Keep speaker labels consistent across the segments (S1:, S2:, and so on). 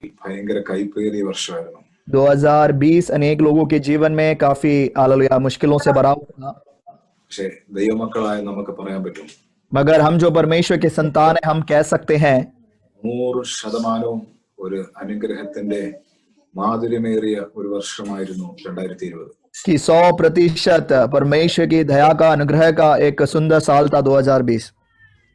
S1: ഭയങ്കര കൈപ്പേറിയ വർഷമായിരുന്നു.
S2: 2020 अनेक लोगों के जीवन में काफी हालेलुया मुश्किलों से भरा हुआ था,
S1: പക്ഷെ ദൈവമക്കളായ നമുക്ക് പറയാൻ പറ്റും,
S2: मगर हम जो परमेश्वर के संतान हैं हम कह सकते हैं
S1: 100% ഒരു അനുഗ്രഹത്തിന്റെ മാധുര്യമേറിയ ഒരു വർഷമായിരുന്നു 2020.
S2: कि 100% परमेश्वर की दया का अनुग्रह का एक सुंदर साल था 2020।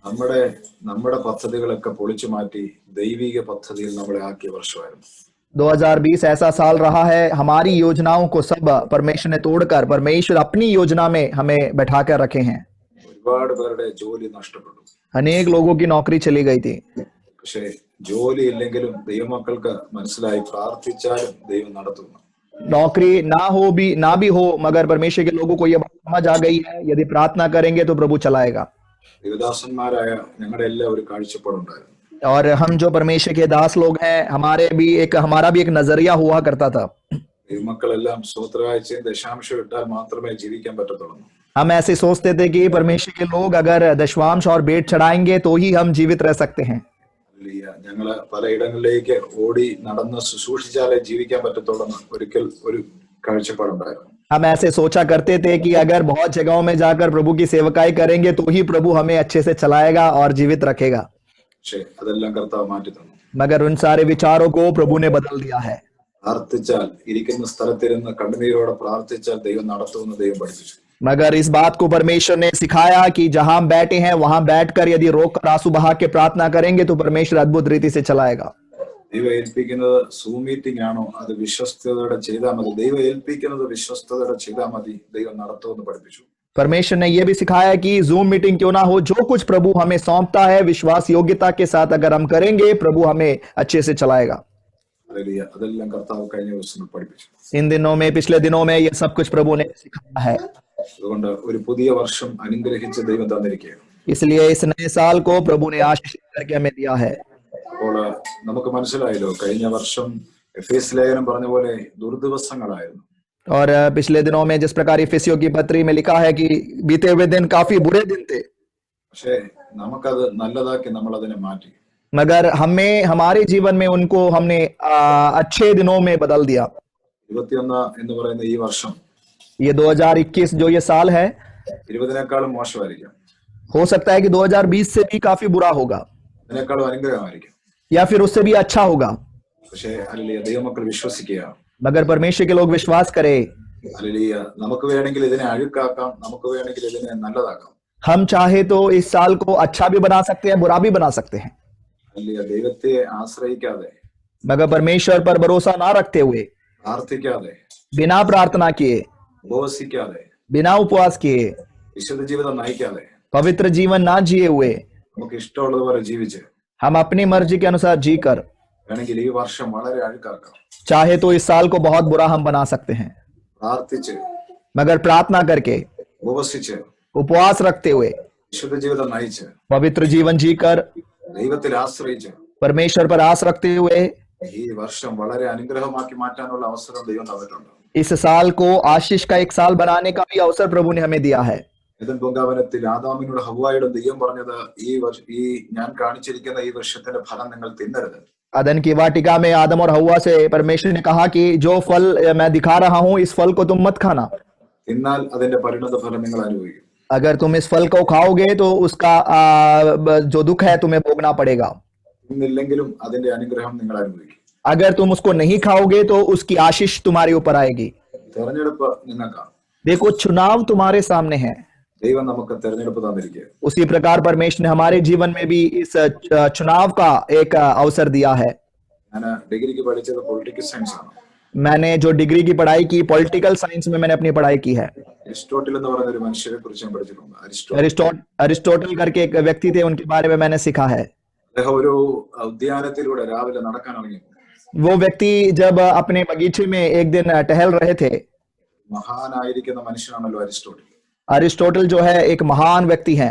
S1: നമ്മുടെ പദ്ധതികളൊക്കെ പൊളിച്ചു മാറ്റി ദൈവിക പദ്ധതിയിൽ നമ്മളെ ആക്കിയ വർഷമായിരുന്നു.
S2: 2020 ऐसा साल रहा है, हमारी योजनाओं को सब परमेश्वर ने तोड़कर परमेश्वर अपनी योजना में हमें बैठा कर रखे हैं।
S1: ഒരുപാട് പേരുടെ ജോലി നഷ്ടപ്പെട്ടു.
S2: अनेक लोगों की नौकरी चली गई थी,
S1: പക്ഷെ ജോലി ഇല്ലെങ്കിലും ദൈവമക്കൾക്ക് മനസ്സിലായി, പ്രാർത്ഥിച്ചാലും ദൈവം നടത്തുന്നു.
S2: नौकरी ना भी हो मगर परमेश्वर के लोगों को यह बात समझ आ गई है, यदि प्रार्थना करेंगे तो प्रभु चलाएगा।
S1: ദേവദാസന്മാരായ ഞങ്ങളുടെ എല്ലാം ഒരു കാഴ്ചപ്പാടുണ്ടായിരുന്നു.
S2: और हम जो परमेश्वर के दास लोग हैं, हमारा भी एक नजरिया हुआ करता था।
S1: ദൈവമക്കളെല്ലാം സ്വോത്രവാഴ്ചയും ദശാംശം ഇട്ടാൽ മാത്രമേ ജീവിക്കാൻ പറ്റത്തുള്ളൂ.
S2: हम ऐसे सोचते थे कि परमेश्वर के लोग अगर दशवांश और भेंट चढ़ाएंगे तो ही हम जीवित रह सकते हैं।
S1: ഞങ്ങള് പലയിടങ്ങളിലേക്ക് ഓടി നടന്ന് ശുശ്രൂഷിച്ചാലേ ജീവിക്കാൻ പറ്റത്തുള്ളൂ ഒരിക്കൽ ഒരു കാഴ്ചപ്പാടുണ്ടായിരുന്നു.
S2: हम ऐसे सोचा करते थे कि अगर बहुत जगहों में जाकर प्रभु की सेवकाई करेंगे तो ही प्रभु हमें अच्छे से चलाएगा और जीवित रखेगा,
S1: പക്ഷെ അതെല്ലാം കർത്താവ് മാറ്റി തന്നു.
S2: मगर उन सारे विचारों को प्रभु ने बदल दिया है।
S1: പ്രാർത്ഥിച്ചാൽ, ഇരിക്കുന്ന സ്ഥലത്തിരുന്ന് കണ്ണുനീരോടെ പ്രാർത്ഥിച്ചാൽ ദൈവം നടത്തുമെന്ന് ദൈവം പഠിപ്പിച്ചു.
S2: मगर इस बात को परमेश्वर ने सिखाया कि जहां हम बैठे हैं वहां बैठकर यदि रोककर आंसू बहा के प्रार्थना करेंगे तो परमेश्वर अद्भुत रीति से चलाएगा।
S1: ദൈവം ഏൽപ്പിക്കുന്നത് സൂം മീറ്റിംഗ് ആണോ, അത് വിശ്വസ്തയോടെ ചെയ്താൽ മതി. ദൈവം ഏൽപ്പിക്കുന്നത് വിശ്വസ്തയോടെ ചെയ്താൽ മതി, ദൈവം നടത്തുമെന്ന് പഠിപ്പിച്ചു.
S2: परमेश्वर ने यह भी सिखाया कि जूम मीटिंग क्यों ना हो, जो कुछ प्रभु हमें सौंपता है विश्वास योग्यता के साथ अगर हम करेंगे प्रभु हमें अच्छे से चलाएगा।
S1: അതെല്ലാം കർത്താവ് കഴിഞ്ഞ ദിവസം പഠിപ്പിച്ചു.
S2: इन दिनों में, पिछले दिनों में यह सब कुछ प्रभु ने सिखाया है।
S1: അതുകൊണ്ട് ഒരു പുതിയ വർഷം അനുഗ്രഹിച്ച് ദൈവം തന്നിരിക്കുകയാണ്.
S2: इसलिए इस नए साल को प्रभु ने आशीष करके हमें दिया है।
S1: അപ്പോൾ നമുക്ക് മനസ്സിലായല്ലോ, കഴിഞ്ഞ വർഷം എഫേസ് ലേഖനം പറഞ്ഞ പോലെ ദുർദിവസങ്ങളായിരുന്നു.
S2: और पिछले दिनों में जिस प्रकार इफिसियों की पत्री में लिखा है कि बीते हुए दिन काफी बुरे दिन थे,
S1: പക്ഷേ നമുക്കത് നല്ലതാക്കി നമ്മൾ അതിനെ മാറ്റി.
S2: मगर हमारे जीवन में उनको हमने अच्छे दिनों में बदल दिया।
S1: 21 എന്ന് പറയുന്ന ഈ വർഷം
S2: ये 2021 जो ये साल है
S1: 20-നേക്കാളും മോശമായിരിക്കും,
S2: हो सकता है कि 2020 से भी काफी बुरा होगा
S1: അതിനേക്കാളും അനുഗ്രഹമായിരിക്കും.
S2: या फिर उससे भी अच्छा होगा,
S1: പക്ഷേ ഹല്ലേലൂയ, ദൈവമക്കൾ വിശ്വസിക്കുക.
S2: मगर परमेश्वर के लोग विश्वास करें।
S1: ഹല്ലേലൂയ, നമുക്ക് വേണമെങ്കിൽ ഇതിനെ അഴുക്കാക്കാം, നമുക്ക് വേണമെങ്കിൽ ഇതിനെ നല്ലതാക്കാം.
S2: हम चाहे तो इस साल को अच्छा भी बना सकते हैं, बुरा भी बना सकते हैं,
S1: ഹല്ലേലൂയ, ദൈവത്തെ ആശ്രയിക്കാതെ,
S2: मगर परमेश्वर पर भरोसा ना रखते हुए,
S1: പ്രാർത്ഥിക്കാതെ,
S2: बिना प्रार्थना किए,
S1: ഉപവസിക്കാതെ,
S2: बिना उपवास किए,
S1: വിശുദ്ധ ജീവിതം നയിക്കാതെ,
S2: पवित्र जीवन ना जिए हुए,
S1: നമുക്ക് ഇഷ്ടമുള്ളതുപോലെ ജീവിച്ച്
S2: हम अपनी मर्जी के अनुसार जीकर
S1: വേണമെങ്കിൽ ഈ വർഷം വളരെ അഴുക്കാക്കാം.
S2: चाहे तो इस साल को बहुत बुरा हम बना सकते हैं,
S1: പ്രാർത്ഥിച്ച്,
S2: मगर प्रार्थना करके,
S1: ഉപവസിച്ച്,
S2: उपवास रखते हुए,
S1: വിശുദ്ധ ജീവിതം നയിച്ച്,
S2: पवित्र जीवन जीकर,
S1: ദൈവത്തിൽ ആശ്രയിച്ച്
S2: परमेश्वर पर आस रखते हुए
S1: ഈ വർഷം വളരെ അനുഗ്രഹമാക്കി മാറ്റാനുള്ള അവസരം ദൈവം തന്നിട്ടുണ്ട്.
S2: इस साल को आशीष का एक साल बनाने का भी अवसर प्रभु ने हमें दिया है।
S1: ഏദൻ പൂങ്കാവനത്തിൽ ആദാമിനോട് ഹവ്വായോടും ദൈവം പറഞ്ഞത്, ഈ ഞാൻ കാണിച്ചിരിക്കുന്ന ഈ വൃക്ഷത്തിന്റെ ഫലം നിങ്ങൾ തിന്നരുത്.
S2: अदन की वाटिका में आदम और हव्वा से परमेश्वर ने कहा कि जो फल मैं दिखा रहा हूं इस फल को तुम मत खाना,
S1: തിന്നാൽ അതിന്റെ പരിണത ഫലം നിങ്ങൾ അനുഭവിക്കും.
S2: अगर तुम इस फल को खाओगे तो उसका जो दुख है तुम्हें भोगना पड़ेगा,
S1: തിന്നില്ലെങ്കിലും അതിന്റെ അനുഗ്രഹം നിങ്ങൾ അനുഭവിക്കും.
S2: अगर तुम उसको नहीं खाओगे तो उसकी आशीष तुम्हारे ऊपर आएगी।
S1: തെരഞ്ഞെടുപ്പ് നിങ്ങൾക്കാണ്.
S2: देखो चुनाव तुम्हारे सामने है,
S1: ദൈവം നമുക്ക് തെരഞ്ഞെടുപ്പ് തന്നിരിക്കുക.
S2: उसी प्रकार परमेश्वर ने हमारे जीवन में भी इस चुनाव का एक अवसर दिया है।
S1: ഞാൻ ഡിഗ്രിക്ക് പഠിച്ചത് പൊളിറ്റിക്കൽ സയൻസ് ആണ്.
S2: मैंने जो डिग्री की पढ़ाई की पॉलिटिकल साइंस में मैंने अपनी पढ़ाई की है।
S1: അരിസ്റ്റോട്ടിൽ എന്ന് പറയുന്ന ഒരു മനുഷ്യരെ കുറിച്ച് ഞാൻ പഠിച്ചിട്ടുണ്ട്.
S2: अरिस्टोटल करके एक व्यक्ति थे, उनके बारे में मैंने सीखा है।
S1: അദ്ദേഹം ഒരു ഉദ്യാനത്തിലൂടെ രാവിലെ നടക്കാൻ ഇറങ്ങി.
S2: वो व्यक्ति जब अपने बगीचे में एक दिन टहल रहे थे,
S1: മഹാനായിരിക്കുന്ന മനുഷ്യനാണല്ലോ അരിസ്റ്റോട്ടിൽ.
S2: अरिस्टोटल जो है एक महान व्यक्ति है,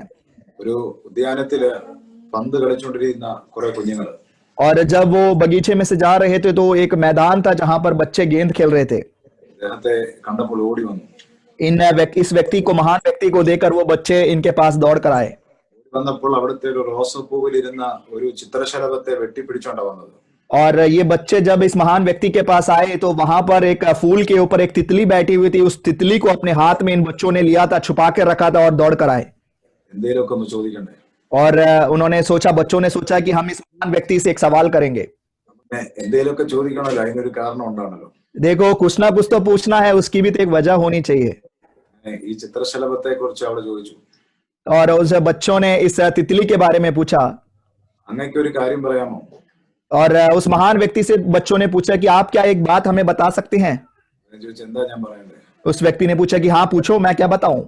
S1: ഒരു ഉദ്യാനത്തില് പന്ത് കളിച്ചുകൊണ്ടിരിക്കുന്ന കുറെ കുഞ്ഞുങ്ങൾ,
S2: और जब वो बगीचे में से जा रहे थे तो एक मैदान था जहां पर बच्चे गेंद खेल रहे थे।
S1: അദ്ദേഹത്തെ കണ്ടപ്പോൾ ഓടി വന്നു.
S2: इस व्यक्ति को, महान व्यक्ति को देखकर वो बच्चे इनके पास दौड़ कर आए।
S1: വന്നപ്പോൾ അവിടുത്തെ ഒരു റോസപ്പൂവിൽ ഇരുന്ന ഒരു ചിത്രശലഭത്തെ വെട്ടിപ്പിടിച്ചോണ്ടാ വന്നത്.
S2: और ये बच्चे जब इस महान व्यक्ति के पास आए तो वहां पर एक फूल के ऊपर एक तितली बैठी हुई थी। उस तितली को अपने हाथ में इन बच्चों ने लिया था, छुपा के रखा था और दौड़ कर आए।
S1: എന്തേലുമൊക്കെ ഒന്ന് ചോദിക്കണ്ടേ?
S2: और उन्होंने सोचा, बच्चों ने सोचा कि हम इस महान व्यक्ति से एक सवाल करेंगे।
S1: എന്തേലുമൊക്കെ ചോദിക്കണമല്ലോ, അതിനൊരു കാരണം ഉണ്ടാണല്ലോ.
S2: देखो, कुछ ना कुछ तो पूछना है, उसकी भी तो एक वजह होनी चाहिए।
S1: ഈ ചിത്രശലഭത്തെ കുറിച്ച് അവിടെ ചോദിച്ചു.
S2: और उस बच्चों ने इस तितली के बारे में पूछा।
S1: അങ്ങക്ക് ഒരു കാര്യം പറയാമോ?
S2: और उस महान व्यक्ति से बच्चों ने पूछा कि आप क्या एक बात हमें बता सकते हैं?
S1: ഞാൻ ചോദിച്ചു, എന്താ ഞാൻ പറയണ്ടേ?
S2: उस व्यक्ति ने पूछा कि हाँ पूछो, मैं क्या बताऊं?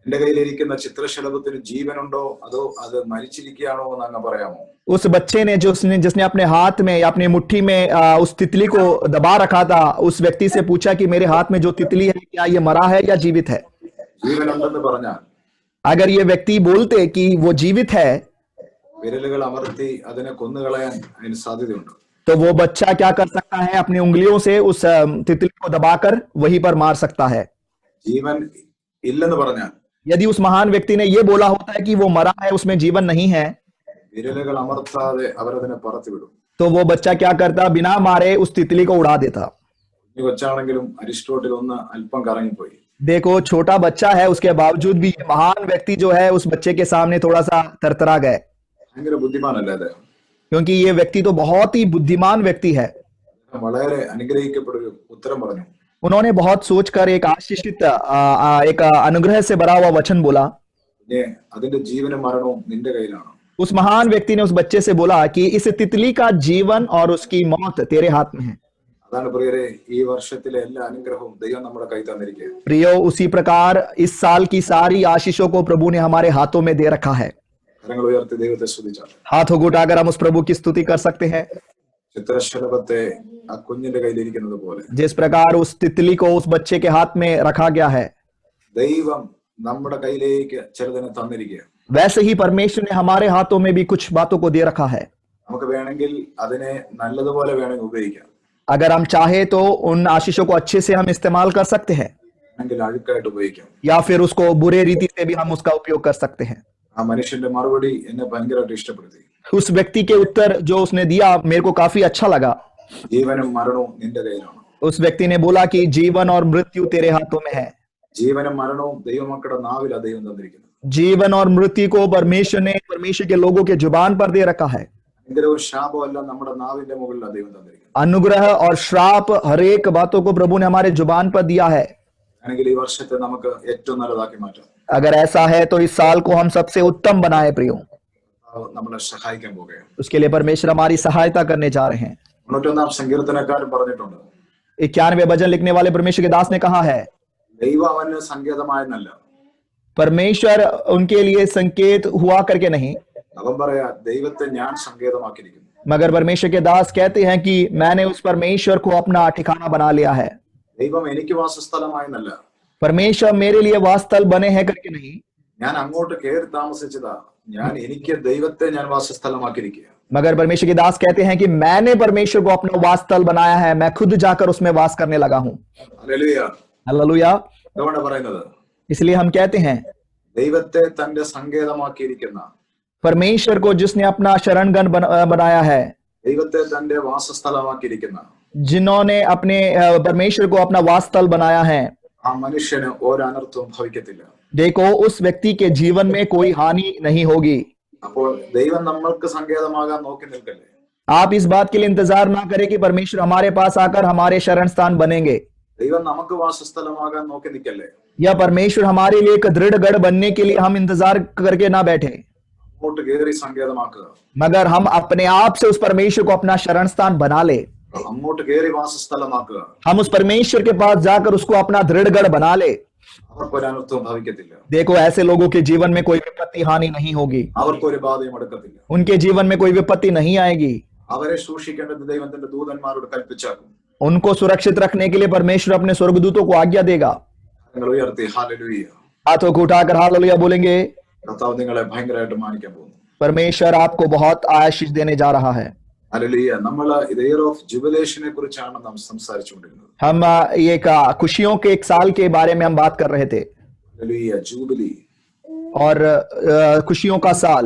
S1: എന്റെ കയ്യിലിരിക്കുന്ന ചിത്രശലഭത്തിന് ജീവനുണ്ടോ അതോ അത് മരിച്ചിരിക്കുകയാണോ എന്ന് അങ്ങ് പറയാമോ?
S2: उस बच्चे ने जिसने अपने हाथ में या अपनी मुट्ठी में उस तितली को दबा रखा था, उस व्यक्ति से पूछा कि मेरे हाथ में जो तितली है, क्या ये मरा है या जीवित है?
S1: ജീവനുണ്ടെന്ന് പറഞ്ഞാൽ
S2: अगर ये व्यक्ति बोलते कि वो जीवित है
S1: വിരലുകൾ അമർത്തി അതിനെ കൊന്നുകളയാൻ അതിന് സാധ്യതയുണ്ട്.
S2: तो वो बच्चा क्या कर सकता है? अपनी उंगलियों से उस तितली को दबाकर वहीं पर मार सकता है।
S1: ജീവൻ ഇല്ലെന്ന് പറഞ്ഞാൽ
S2: यदि उस महान व्यक्ति ने ये बोला होता है कि वो मरा है, उसमें जीवन नहीं है,
S1: വിരലുകൾ അമർത്താതെ അവരതിനെ പറത്തിവിടും.
S2: तो वो बच्चा क्या करता? बिना मारे उस तितली को उड़ा देता।
S1: കുഞ്ഞു കൊച്ചാണെങ്കിലും അരിസ്റ്റോട്ടിൽ ഒന്ന് അല്പം കറങ്ങിപ്പോയി.
S2: देखो, छोटा बच्चा है, उसके बावजूद भी ये महान व्यक्ति जो है उस बच्चे के सामने थोड़ा सा तरतरा गए,
S1: ഭയങ്കര ബുദ്ധിമാനല്ലേ അദ്ദേഹം?
S2: क्योंकि ये व्यक्ति तो बहुत ही बुद्धिमान व्यक्ति है।
S1: വളരെ അനുഗ്രഹിക്കപ്പെട്ടൊരു ഉത്തരം പറഞ്ഞു.
S2: उन्होंने बहुत सोचकर एक आशीषित एक अनुग्रह से भरा हुआ वचन बोला।
S1: പിന്നെ അതിന്റെ ജീവനും മരണവും നിന്റെ കയ്യിലാണ്.
S2: उस महान व्यक्ति ने उस बच्चे से बोला कि इस तितली का जीवन और उसकी मौत तेरे हाथ में है।
S1: അതാണ് പ്രിയരെ, ഈ വർഷത്തിലെ എല്ലാ അനുഗ്രഹവും ദൈവം നമ്മുടെ കൈ തന്നിരിക്കുക.
S2: प्रियो, उसी प्रकार इस साल की सारी आशीषों को प्रभु ने हमारे हाथों में दे रखा है।
S1: കരങ്ങൾ ഉയർത്തി ദൈവത്തെ സ്തുതിച്ചാൽ
S2: हाथों को उठाकर हम उस प्रभु की स्तुति कर सकते हैं।
S1: ചിത്രശലഭത്തെ ആ കുഞ്ഞിന്റെ കയ്യിലിരിക്കുന്നത് പോലെ
S2: जिस प्रकार उस तितली को उस बच्चे के हाथ में रखा गया है,
S1: ദൈവം നമ്മുടെ കയ്യിലേക്ക് ചിലതിനെ തന്നിരിക്കുക.
S2: वैसे ही परमेश्वर ने हमारे हाथों में भी कुछ बातों को दे रखा है।
S1: നമുക്ക് വേണമെങ്കിൽ അതിനെ നല്ലതുപോലെ വേണമെങ്കിൽ ഉപയോഗിക്കാം,
S2: अगर हम चाहे तो उन आशीषों को अच्छे से हम इस्तेमाल कर सकते हैं,
S1: വേണമെങ്കിൽ അഴുക്കായിട്ട് ഉപയോഗിക്കാം.
S2: या फिर उसको बुरे रीति से भी हम उसका उपयोग कर सकते हैं।
S1: ആ മനുഷ്യന്റെ മറുപടി എന്നെ ഭയങ്കരമായിട്ട് ഇഷ്ടപ്പെടുത്തി.
S2: उस व्यक्ति के उत्तर जो उसने दिया मेरे को काफी अच्छा लगा।
S1: ജീവനും മരണവും നിന്റെ കയ്യിലാണ്.
S2: उस व्यक्ति ने बोला कि जीवन और मृत्यु तेरे हाथों में है।
S1: ജീവനും മരണവും ദൈവമക്കളുടെ നാവിലാ ദൈവം തന്നിരിക്കുന്നത്.
S2: जीवन और मृत्यु को परमेश्वर के लोगों के जुबान पर दे रखा है।
S1: അനുഗ്രഹവും ശാപവും എല്ലാം നമ്മുടെ നാവിന്റെ മുകളിലാ ദൈവം തന്നിരിക്കുന്നത്.
S2: अनुग्रह और श्राप हर एक बातों को प्रभु ने हमारे जुबान पर दिया है।
S1: ആണെങ്കിൽ ഈ വർഷത്തെ നമുക്ക് ഏറ്റവും നല്ലതാക്കി മാറ്റാം.
S2: अगर ऐसा है तो इस साल को हम सबसे उत्तम बनाए प्रियो।
S1: നമ്മളെ സഹായിക്കാൻ പോകുകയാണ്.
S2: उसके लिए परमेश्वर हमारी सहायता करने जा रहे हैं।
S1: 91 സങ്കീർത്തനക്കാരൻ പറഞ്ഞിട്ടുണ്ട്,
S2: 91वें भजन लिखने वाले परमेश्वर के दास ने कहा है,
S1: ദൈവം അവന് സങ്കേതമായെന്നല്ല,
S2: परमेश्वर उनके लिए संकेत हुआ करके नहीं,
S1: അവൻ പറയാ ദൈവത്തെ ഞാൻ സങ്കേതമാക്കിയിരിക്കുന്നു.
S2: मगर परमेश्वर के दास कहते हैं कि मैंने उस परमेश्वर को अपना ठिकाना बना लिया है।
S1: ദൈവം എനിക്ക് വാസസ്ഥലമായെന്നല്ല,
S2: परमेश्वर मेरे लिए वासस्थल बने हैं करके नहीं,
S1: ഞാൻ അങ്ങോട്ട് കയറി താമസിച്ചതാ, ഞാൻ എനിക്ക് ദൈവത്തെ ഞാൻ വാസസ്ഥലമാക്കിയിരിക്കുക.
S2: मगर परमेश्वर के दास कहते हैं कि मैंने परमेश्वर को अपना वासस्थल बनाया है, मैं खुद जाकर उसमें वास करने लगा हूं।
S1: ഹല്ലേലൂയ.
S2: हालेलुया।
S1: അതുകൊണ്ടാണ് പറയുന്നത്,
S2: इसलिए हम कहते हैं
S1: ദൈവത്തെ തന്റെ സങ്കേതമാക്കിയിരിക്കുന്ന,
S2: परमेश्वर को जिसने अपना शरणगण बनाया है,
S1: ദൈവത്തെ തന്റെ വാസസ്ഥലമാക്കിയിരിക്കുന്ന
S2: जिन्होंने अपने परमेश्वर को अपना वासस्थल बनाया है,
S1: ആ മനുഷ്യന് ഒരനർത്ഥവും ഭവിക്കത്തില്ല.
S2: देखो उस व्यक्ति के जीवन में कोई हानि नहीं होगी।
S1: അപ്പോൾ ദൈവം നമ്മൾക്ക് സങ്കേതമാകാൻ നോക്കി നിൽക്കല്ലേ.
S2: आप इस बात के लिए इंतजार ना करें कि परमेश्वर हमारे पास आकर हमारे शरण स्थान बनेंगे,
S1: ദൈവം നമുക്ക് വാസസ്ഥലമാകാൻ നോക്കി നിൽക്കല്ലേ.
S2: या परमेश्वर हमारे लिए एक दृढ़ गढ़ बनने के लिए हम इंतजार करके ना बैठे,
S1: അങ്ങോട്ട് കയറി സങ്കേതമാക്കുക,
S2: मगर हम अपने आप से उस परमेश्वर को अपना शरण स्थान बना ले।
S1: അങ്ങോട്ട് കയറി വാസസ്ഥലമാക്കുക.
S2: हम उस परमेश्वर के पास जाकर उसको अपना दृढ़ गढ़ बना ले।
S1: അവർക്കൊരനർത്ഥവും ഭവിക്കത്തില്ല.
S2: देखो ऐसे लोगों के जीवन में कोई विपत्ति हानि नहीं होगी,
S1: അവർക്കൊരു ബാധയും എടുക്കത്തില്ല.
S2: उनके जीवन में कोई विपत्ति नहीं आएगी।
S1: അവരെ സൂക്ഷിക്കേണ്ടത് ദൈവത്തിന്റെ ദൂതന്മാരോട് കൽപ്പിച്ചാക്കും.
S2: उनको सुरक्षित रखने के लिए परमेश्वर अपने स्वर्गदूतों को आज्ञा देगा।
S1: നിങ്ങൾ ഉയർത്തി ഹല്ലേലൂയ.
S2: हाथों को उठाकर हालेलुया बोलेंगे।
S1: കർത്താവ് നിങ്ങളെ ഭയങ്കരമായിട്ട് മാനിക്കാൻ പോകുന്നു.
S2: परमेश्वर आपको बहुत आशीष देने जा रहा है।
S1: ഹല്ലേലൂയ. നമ്മൾ ഇത് ഇയർ ഓഫ് ജുബിലേഷനെ കുറിച്ചാണ് നാം സംസാരിച്ചുകൊണ്ടിരുന്നത്.
S2: हम ये खुशियों के एक साल के बारे में हम बात कर रहे थे,
S1: ഹല്ലേലൂയ. ജൂബിലി.
S2: और खुशियों का साल।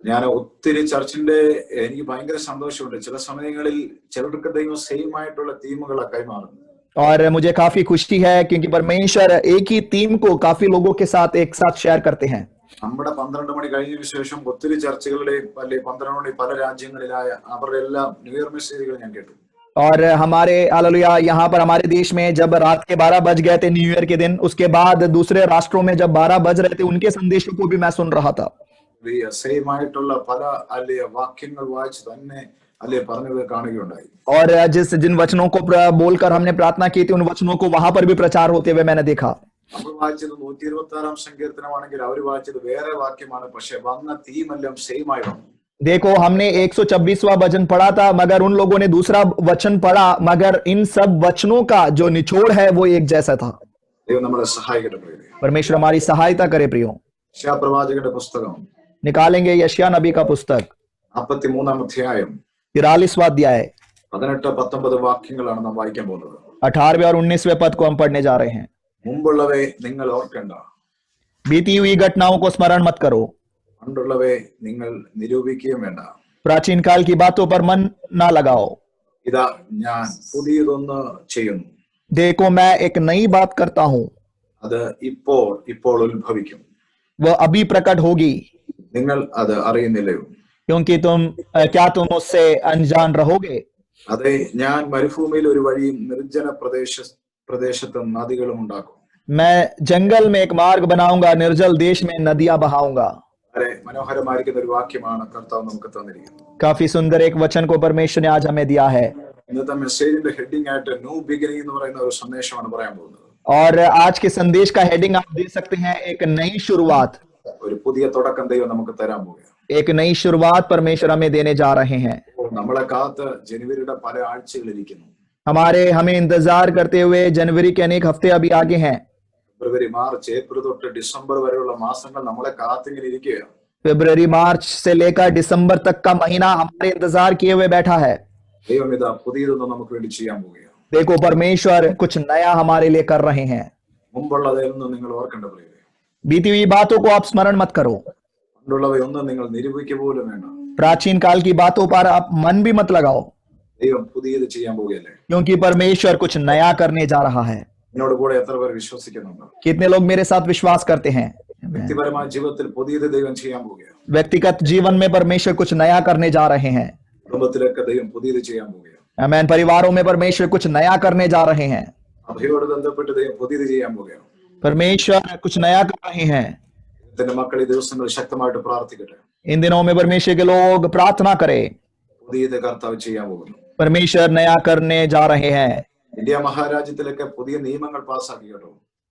S1: ഞാൻ ഒത്തിരി ചർച്ചിന്റെ എനിക്ക് ഭയങ്കര സന്തോഷമുണ്ട്. ചില സമയങ്ങളിൽ ചിലർക്ക് ദൈവം സെയിം ആയിട്ടുള്ള തീമുകളെ കൈമാറുന്നു.
S2: और मुझे काफी खुशी है क्योंकि परमेश्वर एक ही थीम को काफी लोगों के साथ एक साथ शेयर करते हैं।
S1: നമ്മുടെ 12 മണി കഴിഞ്ഞതിന് ശേഷം ഒത്തിരി ചർച്ചകളുടെയും അല്ലെ 12 മണി പല രാജ്യങ്ങളിലായ അവരുടെ എല്ലാ ന്യൂ ഇയർ മെസ്സേജുകൾ ഞാൻ കേട്ടു.
S2: और हमारे हालेलुया यहाँ पर हमारे देश में जब रात के 12 बज गए थे न्यू ईयर के दिन, उसके बाद दूसरे राष्ट्रों में जब 12 बज रहे थे उनके संदेशों को भी मैं सुन रहा था।
S1: സെയിം ആയിട്ടുള്ള പല അല്ലെ വാക്യങ്ങൾ വായിച്ച് തന്നെ അല്ലെ പറഞ്ഞത് കാണുകയുണ്ടായി.
S2: और जिन वचनों को बोलकर हमने प्रार्थना की थी उन वचनों को वहां पर भी प्रचार होते हुए मैंने देखा।
S1: നമ്മൾ വായിച്ചത് 126 സങ്കീർത്തനമാണെങ്കിൽ അവർ വായിച്ചത് വേറെ വാക്യമാണ്, പക്ഷെ വന്ന തീമെല്ലാം സെയിം ആയി വന്നു.
S2: देखो हमने 126वां वचन पढ़ा था मगर उन लोगों ने दूसरा वचन पढ़ा, मगर इन सब वचनों का जो निचोड़ है वो एक जैसा था।
S1: ദൈവം നമ്മളെ സഹായിക്കട്ടെ പ്രിയരേ.
S2: परमेश्वर हमारी सहायता करे प्रियो।
S1: യശയ്യാ പ്രവാചകന്റെ പുസ്തകം
S2: निकालेंगे यशायाह नबी का पुस्तक
S1: 43-ാം അധ്യായം
S2: 43वां अध्याय
S1: 18-19 വാക്യങ്ങളാണ് നാം വായിക്കാൻ പോകുന്നത്.
S2: 18वें और 19वें पद को हम पढ़ने जा रहे हैं।
S1: മുമ്പുള്ളവേ നിങ്ങൾ ഓർക്കണ്ട,
S2: बीती हुई घटनाओं को स्मरण मत करो,
S1: പണ്ടുള്ളവേ നിങ്ങൾ നിരൂപിക്കുകയും വേണ്ട.
S2: प्राचीन काल की बातों पर मन ना लगाओ।
S1: ഇതാ ഞാൻ പുതിയതൊന്ന് ചെയ്യുന്നു,
S2: देखो मैं एक नई बात करता हूँ,
S1: അത് ഇപ്പോൾ ഉത്ഭവിക്കും.
S2: वह अभी प्रकट होगी,
S1: നിങ്ങൾ അത് അറിയുന്നില്ലയോ?
S2: क्योंकि क्या तुम उससे अनजान रहोगे?
S1: അതെ, ഞാൻ മരുഭൂമിയിൽ ഒരു വഴിയും നിർജ്ജന പ്രദേശത്തും നദികളും ഉണ്ടാക്കും.
S2: मैं जंगल में एक मार्ग बनाऊंगा, निर्जल देश में नदियां बहाऊंगा।
S1: വളരെ മനോഹരമായിരിക്കുന്ന ഒരു വാക്യമാണ് കർത്താവ് നമുക്ക് തന്നിരിക്കുന്നത്.
S2: काफी सुंदर एक वचन को परमेश्वर ने आज हमें दिया है।
S1: ഇന്നത്തെ മെസ്സേജിന്റെ ഹെഡിങ് ആയിട്ട് ന്യൂ ബിഗിനിങ് എന്ന് പറയുന്ന ഒരു സന്ദേശമാണ് പറയാൻ പോകുന്നത്.
S2: और आज के संदेश का हेडिंग आप दे सकते हैं एक नई शुरुआत।
S1: ഒരു പുതിയ തുടക്കം ദൈവം നമുക്ക് തരാൻ പോവുകയാണ്.
S2: एक नई शुरुआत परमेश्वर हमें देने जा रहे हैं।
S1: നമ്മളെ കാത്ത് ജനുവരിയുടെ പല ആഴ്ചകൾ ഇരിക്കുന്നു.
S2: हमें इंतजार करते हुए जनवरी के अनेक हफ्ते अभी आगे हैं।
S1: ഫെബ്രുവരി, മാർച്ച്, ഏപ്രിൽ തൊട്ട് ഡിസംബർ വരെയുള്ള മാസങ്ങൾ നമ്മളെ കാത്തിങ്ങനെ ഇരിക്കുകയാണ്.
S2: फरवरी मार्च से लेकर दिसंबर तक का महीना हमारे इंतजार किए हुए बैठा है।
S1: ദൈവം ഇതാ പുതിയതൊന്നും നമുക്ക് വേണ്ടി ചെയ്യാൻ പോവുകയാണ്.
S2: देखो परमेश्वर कुछ नया हमारे लिए कर रहे हैं।
S1: മുമ്പുള്ളതൊന്നും നിങ്ങൾ ഓർക്കേണ്ട പ്രിയരേ.
S2: बीती हुई बातों को आप स्मरण मत करो,
S1: പണ്ടുള്ളവയൊന്നും നിങ്ങൾ നിരൂപിക്കുക പോലും വേണ്ട.
S2: प्राचीन काल की बातों पर आप मन भी मत लगाओ,
S1: ദൈവം പുതിയത് ചെയ്യാൻ പോവുകയല്ലേ.
S2: क्योंकि परमेश्वर कुछ नया करने जा रहा है।
S1: എന്നോട് കൂടെ എത്ര പേർ വിശ്വസിക്കുന്നുണ്ട്?
S2: कितने लोग मेरे साथ विश्वास करते हैं?
S1: വ്യക്തിപരമായ ജീവിതത്തിൽ പുതിയത് ദൈവം ചെയ്യാൻ പോവുകയാണ്.
S2: व्यक्तिगत जीवन में परमेश्वर कुछ नया करने जा रहे हैं।
S1: കുടുംബത്തിലൊക്കെ ദൈവം പുതിയത് ചെയ്യാൻ പോവുകയാണ്.
S2: आमीन। परिवारों में परमेश्वर कुछ नया करने जा रहे हैं।
S1: സഭയോട് ബന്ധപ്പെട്ട് ദൈവം പുതിയത് ചെയ്യാൻ പോവുകയാണ്.
S2: परमेश्वर कुछ नया कर रहे हैं।
S1: തന്റെ മക്കൾ ഈ ദിവസങ്ങളിൽ ശക്തമായിട്ട് പ്രാർത്ഥിക്കട്ടെ.
S2: इन दिनों में परमेश्वर के लोग प्रार्थना करें,
S1: പുതിയത് കർത്താവ് ചെയ്യാൻ പോകുന്നു.
S2: परमेश्वर नया करने जा रहे हैं।
S1: ഇന്ത്യ മഹാരാജ്യത്തിലൊക്കെ പുതിയ നിയമങ്ങൾ പാസ്സാക്കി കേട്ടോ.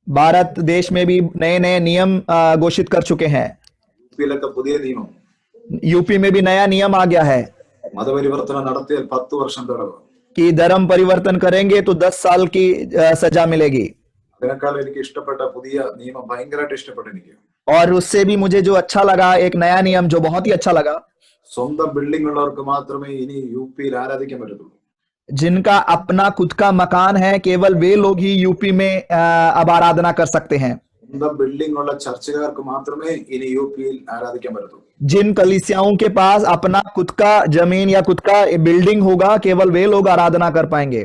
S2: भारत देश में भी नए नए नियम घोषित कर चुके हैं।
S1: യുപിയിലൊക്കെ പുതിയ നിയമം.
S2: यूपी में भी नया नियम आ गया है
S1: മതപരിവർത്തനം നടത്തിയാൽ 10 വർഷം തടവ്.
S2: कि धर्म परिवर्तन करेंगे तो 10 साल की सजा मिलेगी।
S1: അതിനേക്കാൾ എനിക്ക് ഇഷ്ടപ്പെട്ട പുതിയ നിയമം, ഭയങ്കരമായിട്ട് ഇഷ്ടപ്പെട്ട എനിക്ക്.
S2: और उससे भी मुझे जो अच्छा लगा, एक नया नियम जो बहुत ही अच्छा लगा,
S1: സ്വന്തം ബിൽഡിംഗ് ഉള്ളവർക്ക് മാത്രമേ ഇനി യുപിയിൽ ആരാധിക്കാൻ പറ്റത്തുള്ളൂ.
S2: जिनका अपना खुद का मकान है केवल वे लोग ही यूपी में अब आराधना कर सकते हैं।
S1: സ്വന്തം ബിൽഡിംഗ് ഉള്ള ചർച്ചുകാർക്ക് മാത്രമേ ഇനി യുപിയിൽ ആരാധിക്കാൻ പറ്റത്തുള്ളൂ.
S2: जिन कलीसियाओं के पास अपना खुद का जमीन या खुद का बिल्डिंग होगा केवल वे लोग आराधना कर पाएंगे।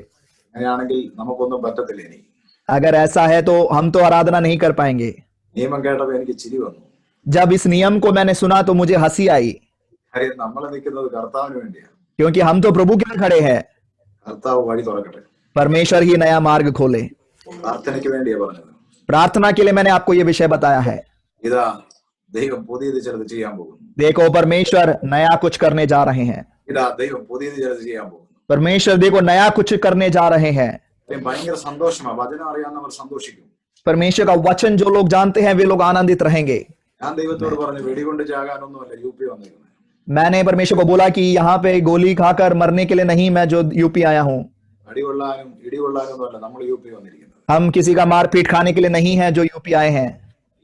S1: അങ്ങനെയാണെങ്കിൽ നമുക്കൊന്നും പറ്റത്തില്ല ഇനി.
S2: अगर ऐसा है तो हम तो आराधना नहीं कर पाएंगे।
S1: നിയമം കേട്ടപ്പോൾ എനിക്ക് ചിരി വന്നു.
S2: जब इस नियम को मैंने सुना तो मुझे हंसी आई,
S1: കാര്യം നമ്മൾ നിൽക്കുന്നത് കർത്താവിന് വേണ്ടിയാണ്.
S2: क्योंकि हम तो प्रभु के लिए खड़े हैं।
S1: കർത്താവ് വഴി തുറക്കട്ടെ.
S2: परमेश्वर ही नया मार्ग खोले।
S1: പ്രാർത്ഥനയ്ക്ക് വേണ്ടിയാ പറഞ്ഞത്.
S2: प्रार्थना के लिए मैंने आपको ये विषय बताया है।
S1: ഇതാ ദൈവം പുതിയത് ചിലത് ചെയ്യാൻ പോകുന്നു.
S2: देखो परमेश्वर नया कुछ करने जा रहे हैं।
S1: ഇതാ ദൈവം പുതിയത് ചിലത് ചെയ്യാൻ പോകുന്നു.
S2: परमेश्वर देखो नया कुछ करने जा रहे हैं।
S1: ഭയങ്കര സന്തോഷമാണ്. വചനം അറിയാവുന്നവർ സന്തോഷിക്കും.
S2: परमेश्वर का वचन जो लोग जानते हैं वे लोग आनंदित रहेंगे।
S1: ഞാൻ ദൈവത്തോട് പറഞ്ഞു, വെടികൊണ്ട് ചാകാനൊന്നുമല്ല യുപി വന്നിരിക്കുന്നത്.
S2: मैंने परमेश्वर को बोला कि यहाँ पे गोली खाकर मरने के लिए नहीं, मैं जो यूपी आया हूँ।
S1: അടികൊള്ളാനും ഇടികൊള്ളാനും ഒന്നുമല്ല നമ്മൾ യുപി വന്നിരിക്കുന്നത്.
S2: हम किसी का मारपीट खाने के लिए नहीं है जो यूपी आए हैं।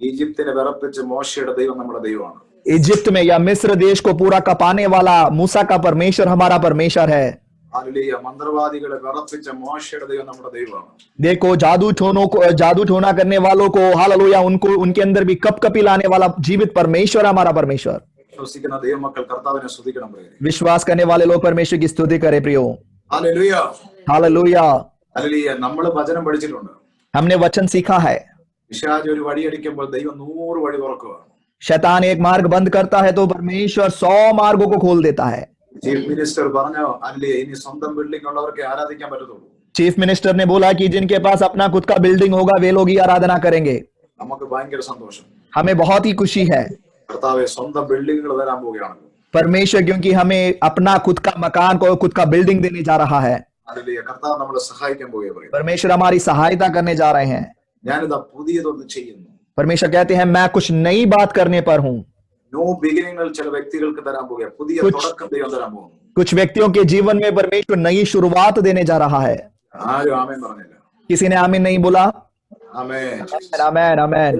S1: ഈജിപ്തിനെ വിറപ്പിച്ച് മോശയുടെ ദൈവം നമ്മുടെ ദൈവമാണ്.
S2: इजिप्त में या मिस्र देश को पूरा कपाने वाला मूसा का परमेश्वर हमारा परमेश्वर है।
S1: ഹല്ലേലൂയ. മന്ത്രവാദികളെ വിറപ്പിച്ച മോശയുടെ ദൈവം നമ്മുടെ ദൈവമാണ്.
S2: देखो जादू टोना करने वालों को हालेलुया उनको उनके अंदर भी कपकपी लाने वाला जीवित परमेश्वर हमारा परमेश्वर।
S1: വിശ്വസിക്കുന്ന ദൈവമക്കൾ കർത്താവിനെ സ്തുതിക്കണം പ്രിയരെ.
S2: विश्वास करने वाले लोग परमेश्वर की स्तुति करें प्रियो।
S1: ഹല്ലേലൂയ.
S2: हालेलुया।
S1: ഹല്ലേലൂയ. നമ്മൾ വചനം പഠിച്ചിട്ടുണ്ട്.
S2: हमने वचन सीखा है,
S1: പിശാച് ഒരു വടി അടിക്കുമ്പോൾ ദൈവം 100 വടി തുറക്കുക.
S2: शैतान एक मार्ग बंद करता है तो परमेश्वर 100 मार्गों को खोल देता है।
S1: ചീഫ് മിനിസ്റ്റർ പറഞ്ഞു അല്ലേ ഇനി സ്വന്തം ബിൽഡിംഗ് ഉള്ളവർക്ക് ആരാധിക്കാൻ പറ്റത്തുള്ളൂ.
S2: चीफ मिनिस्टर ने बोला कि जिनके पास अपना खुद का बिल्डिंग होगा वे लोग ही आराधना करेंगे।
S1: നമുക്ക് ഭയങ്കര സന്തോഷം.
S2: हमें बहुत ही खुशी है
S1: കർത്താവെ സ്വന്തം ബിൽഡിങ്ങുകൾ തരാൻ പോവുകയാണ്.
S2: परमेश्वर, क्योंकि हमें अपना खुद का मकान को खुद का बिल्डिंग देने जा रहा है।
S1: ഹല്ലേലൂയ. കർത്താവ് നമ്മളെ സഹായിക്കാൻ പോവുകയാണ്.
S2: परमेश्वर हमारी सहायता करने जा रहे हैं।
S1: ഞാനിതാ പുതിയതൊന്ന് ചെയ്യുന്നു.
S2: परमेश्वर कहते हैं मैं कुछ नई बात करने पर हूं।
S1: ന്യൂ ബിഗിനിങ്ങുകൾ ചില വ്യക്തികൾക്ക് തരാൻ പോവുക. പുതിയ തുടക്കം ദൈവം തരാൻ പോകുന്നു.
S2: कुछ व्यक्तियों के जीवन में परमेश्वर नई शुरुआत देने जा रहा है।
S1: ആരും ആമേൻ പറഞ്ഞില്ല.
S2: किसी ने आमीन नहीं बोला?
S1: ആമേൻ.
S2: आमेन आमेन।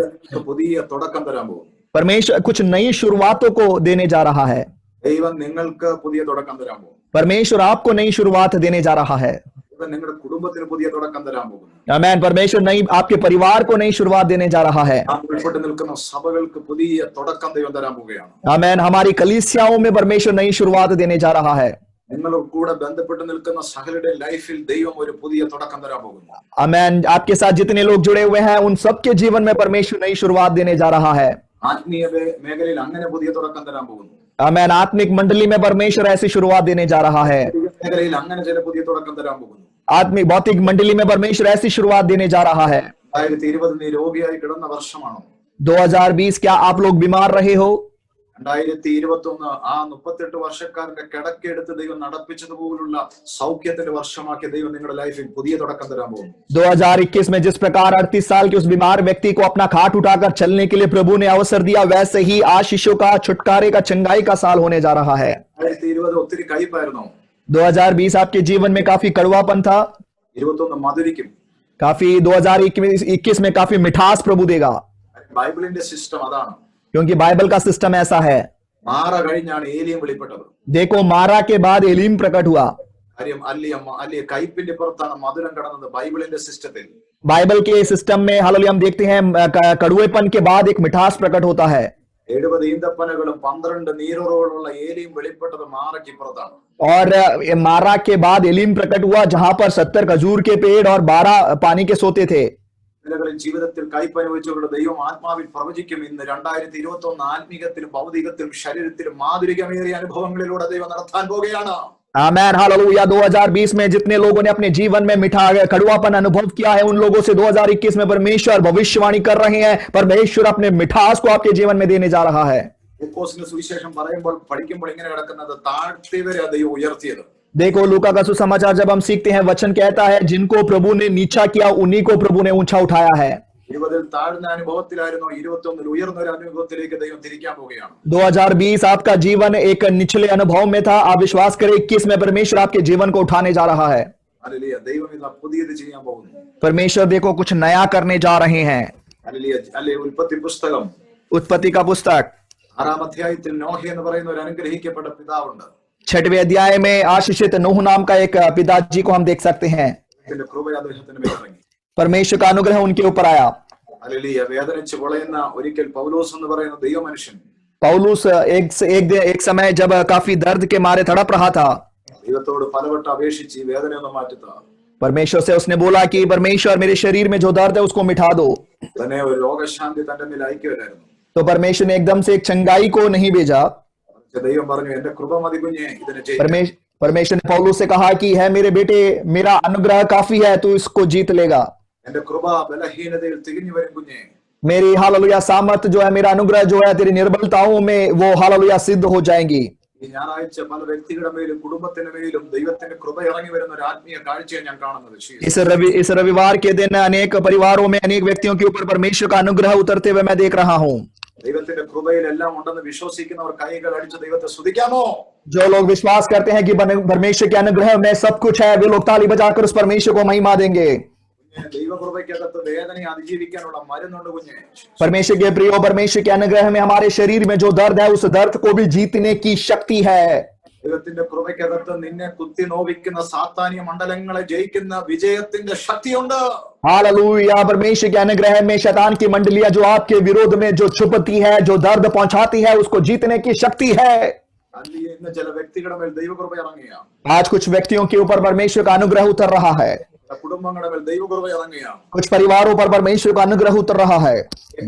S1: പുതിയ തുടക്കം തരാൻ പോകുന്നു.
S2: परमेश्वर कुछ नई शुरुआतों को देने जा रहा है।
S1: ദൈവം നിങ്ങൾക്ക് പുതിയ തുടക്കം തരാൻ പോകുന്നു.
S2: परमेश्वर आपको नई शुरुआत देने जा रहा है।
S1: ദൈവം നിങ്ങളുടെ കുടുംബത്തിന് പുതിയ തുടക്കം തരാൻ പോകുന്നു.
S2: आमेन। परमेश्वर नई आपके परिवार को नई शुरुआत देने जा रहा है।
S1: നാം ഉൾപ്പെട്ട് നിൽക്കുന്ന സഭകൾക്ക് പുതിയ തുടക്കം ദൈവം തരാൻ പോവുകയാണ്.
S2: आमेन। हमारी कलीसियाओं में परमेश्वर नई शुरुआत देने जा रहा है।
S1: നിങ്ങൾ കൂടെ ബന്ധപ്പെട്ട് നിൽക്കുന്ന സകലരുടെ ലൈഫിൽ ദൈവം ഒരു പുതിയ തുടക്കം തരാൻ പോകുന്നു.
S2: आमेन। आपके साथ जितने लोग जुड़े हुए हैं उन सबके जीवन में परमेश्वर नई शुरुआत देने जा रहा है।
S1: ആത്മീയ മേഖലയിൽ അങ്ങനെ പുതിയ തുടക്കം തരാൻ പോകുന്നു.
S2: आमेन। आत्मिक मंडली में परमेश्वर ऐसी शुरुआत देने जा रहा है।
S1: മേഖലയിൽ അങ്ങനെ ചില പുതിയ തുടക്കം തരാൻ പോകുന്നു.
S2: आत्मिक भौतिक मंडली में परमेश्वर ऐसी शुरुआत देने जा रहा है।
S1: 2020 നീ രോഗിയായി കിടന്ന വർഷമാണോ?
S2: 2020 क्या आप लोग बीमार रहे हो?
S1: 2021 ആ 38 വർഷക്കാരന്റെ കിടക്കെടുത്ത് ദൈവം നടപ്പിച്ചതുപോലുള്ള സൗഖ്യത്തിന്റെ വർഷമാക്കി ദൈവം നിങ്ങളുടെ ലൈഫിൽ പുതിയ തുടക്കം തരാൻ പോകുന്നു.
S2: 2021 में जिस प्रकार 38 साल के उस बीमार व्यक्ति को अपना खाट उठाकर चलने के लिए प्रभु ने अवसर दिया, वैसे ही आशीषों का, छुटकारे का, चंगाई का साल होने जा रहा है।
S1: 2020 ഒത്തിരി കയ്പായിരുന്നു.
S2: 2020 आपके जीवन में काफी कड़वापन था।
S1: 21 മധുരിക്കും.
S2: काफी 2021 में काफी मिठास प्रभु देगा,
S1: ബൈബിളിന്റെ സിസ്റ്റം അതാണ്.
S2: क्योंकि बाइबल का सिस्टम ऐसा है।
S1: മാറ കഴിഞ്ഞാണ് ഏലിയം വെളിപ്പെട്ടത്.
S2: देखो मारा के बाद एलीम प्रकट हुआ।
S1: കാര്യം അല്ലിയ കയ്പിന്റെ പുറത്താണ് മധുരം കടന്നത് ബൈബിളിന്റെ സിസ്റ്റത്തിൽ.
S2: बाइबल के सिस्टम में हालेलुया हम देखते हैं कड़वेपन के बाद एक मिठास प्रकट होता है।
S1: 70 ഈന്തപ്പനകളും 12 നീരുറവുകളുള്ള ഏലിയം വെളിപ്പെട്ടത് മാറയ്ക്ക് പുറത്താണ്.
S2: और मारा के बाद एलीम प्रकट हुआ जहां पर 70 खजूर के पेड़ और 12 पानी के सोते थे।
S1: ജീവിതത്തിൽ കയ്പനുഭവിച്ചവരുടെ ദൈവം ആത്മാവിൽ പ്രവചിക്കും. ഇന്ന് 2021 ആത്മീകത്തിലും ഭൗതികത്തിലും ശരീരത്തിലും മാധുരികമേറിയ അനുഭവങ്ങളിലൂടെ ദൈവം നടത്താൻ പോവുകയാണ്.
S2: Amen hallelujah. 2020 में जितने लोगों ने अपने जीवन में मीठा कड़वापन अनुभव किया है उन लोगों से 2021 में परमेश्वर भविष्यवाणी कर रहे हैं। परमेश्वर अपने मिठास को आपके जीवन में देने जा रहा है।
S1: ലൂക്കോസിന്റെ സുവിശേഷം പറയുമ്പോൾ പഠിക്കുമ്പോൾ ഇങ്ങനെ കിടക്കുന്നത് താഴ്ത്തിയവരെ ദൈവം ഉയർത്തിയത്.
S2: देखो लूका का सुसमाचार जब हम सीखते हैं वचन कहता है जिनको प्रभु ने नीचा किया उन्हीं को प्रभु ने ऊंचा उठाया है।
S1: 20 താഴ്ന്ന അനുഭവത്തിലായിരുന്നു, 21 ഉയർന്ന ഒരു അനുഭവത്തിലേക്ക് ദൈവം തിരിക്കാൻ പോവുകയാണ്.
S2: 2020 आपका जीवन एक निचले अनुभव में था, आप विश्वास करें 21 में परमेश्वर आपके जीवन को उठाने जा रहा है।
S1: ഹല്ലേലൂയ. ദൈവം ഇതാ പുതിയത് ചെയ്യാൻ പോകുന്നു.
S2: परमेश्वर देखो कुछ नया करने जा रहे हैं।
S1: ഹല്ലേലൂയ. അല്ലേ ഉൽപ്പത്തി പുസ്തകം
S2: उत्पत्ति का पुस्तक
S1: 6-ാം അധ്യായത്തിൽ നോഹ എന്ന് പറയുന്ന ഒരു അനുഗ്രഹിക്കപ്പെട്ട പിതാവുണ്ട്.
S2: 6वें अध्याय में आशीषित नूह नाम का एक पिताजी को हम देख सकते हैं।
S1: ഇതിന്റെ കൃപ അദ്ദേഹത്തിന് മേൽ ഇറങ്ങി.
S2: परमेश्वर का अनुग्रह उनके ऊपर आया।
S1: ഹല്ലേലൂയ. വേദനിച്ച് പൊളയുന്ന ഒരിക്കൽ പൗലോസ് എന്ന് പറയുന്ന ദൈവമനുഷ്യൻ
S2: पौलुस एक समय जब काफी दर्द के मारे तड़प रहा था,
S1: ദൈവത്തോട് പലവട്ടം അപേക്ഷിച്ച് ഈ വേദനയൊന്ന് മാറ്റുക.
S2: परमेश्वर से उसने बोला कि परमेश्वर मेरे शरीर में जो दर्द है उसको मिटा दो।
S1: തന്നെ ഒരു രോഗശാന്തി തന്റെ മേൽ അയക്കുവരായിരുന്നു.
S2: तो परमेश्वर ने एकदम से एक चंगाई को नहीं भेजा।
S1: ദൈവം പറഞ്ഞു എന്റെ കൃപ മതി കുഞ്ഞെ ഇതിനെ ചെയ്യ്.
S2: परमेश्वर ने पौलुस से कहा कि है मेरे बेटे मेरा अनुग्रह काफी है, तू इसको जीत लेगा।
S1: എന്റെ കൃപ ബലഹീനതയിൽ തികഞ്ഞു വരും കുഞ്ഞെ.
S2: मेरी हालेलुया सामर्थ जो है, मेरा अनुग्रह जो है तेरी निर्बलताओं में वो हालेलुया सिद्ध हो जाएंगी।
S1: ഈ ഞായറാഴ്ച പല വ്യക്തികളുടെ മേലും കുടുംബത്തിന്റെ മേലും ദൈവത്തിന്റെ കൃപ ഇറങ്ങി വരുന്ന ഒരു ആത്മീയ കാഴ്ചയാണ് ഞാൻ കാണുന്നത്.
S2: इस रविवार के दिन अनेक परिवारों में अनेक व्यक्तियों के ऊपर परमेश्वर का अनुग्रह उतरते हुए मैं देख रहा हूँ।
S1: ദൈവത്തിന്റെ കൃപയിൽ എല്ലാം ഉണ്ടെന്ന് വിശ്വസിക്കുന്നവർ കൈകൾ അടിച്ച് ദൈവത്തെ സ്തുതിക്കാമോ?
S2: जो लोग विश्वास करते हैं कि परमेश्वर के अनुग्रह में सब कुछ है, वे लोग ताली बजाकर उस परमेश्वर को महिमा देंगे।
S1: ദൈവകൃപയ്ക്കകത്ത് വേദനയെ അതിജീവിക്കാനുള്ള മരുന്നുണ്ട് കുഞ്ഞെ.
S2: परमेश्वर के प्रियो, परमेश्वर के अनुग्रह में हमारे शरीर में जो दर्द है उस दर्द को भी जीतने की शक्ति है।
S1: ദൈവത്തിന്റെ കൃപയ്ക്കകത്ത് നിന്നെ കുത്തി നോവിക്കുന്ന സാത്താന്യ മണ്ഡലങ്ങളെ ജയിക്കുന്ന വിജയത്തിന്റെ ശക്തിയുണ്ട്.
S2: हालेलुया। परमेश्वर के अनुग्रह में शैतान की मंडलियां जो आपके विरोध में जो छुपती है, जो दर्द पहुंचाती है, उसको जीतने की शक्ति है।
S1: അല്ലി ഇന്ന് ചില വ്യക്തികളുടെ മേൽ ദൈവകൃപ ഇറങ്ങിയ,
S2: आज कुछ व्यक्तियों के ऊपर परमेश्वर का अनुग्रह उतर रहा है,
S1: കുടുംബങ്ങളുടെ മേൽ ദൈവകൃപ ഇറങ്ങിയ,
S2: कुछ परिवारों पर परमेश्वर का अनुग्रह उतर रहा है।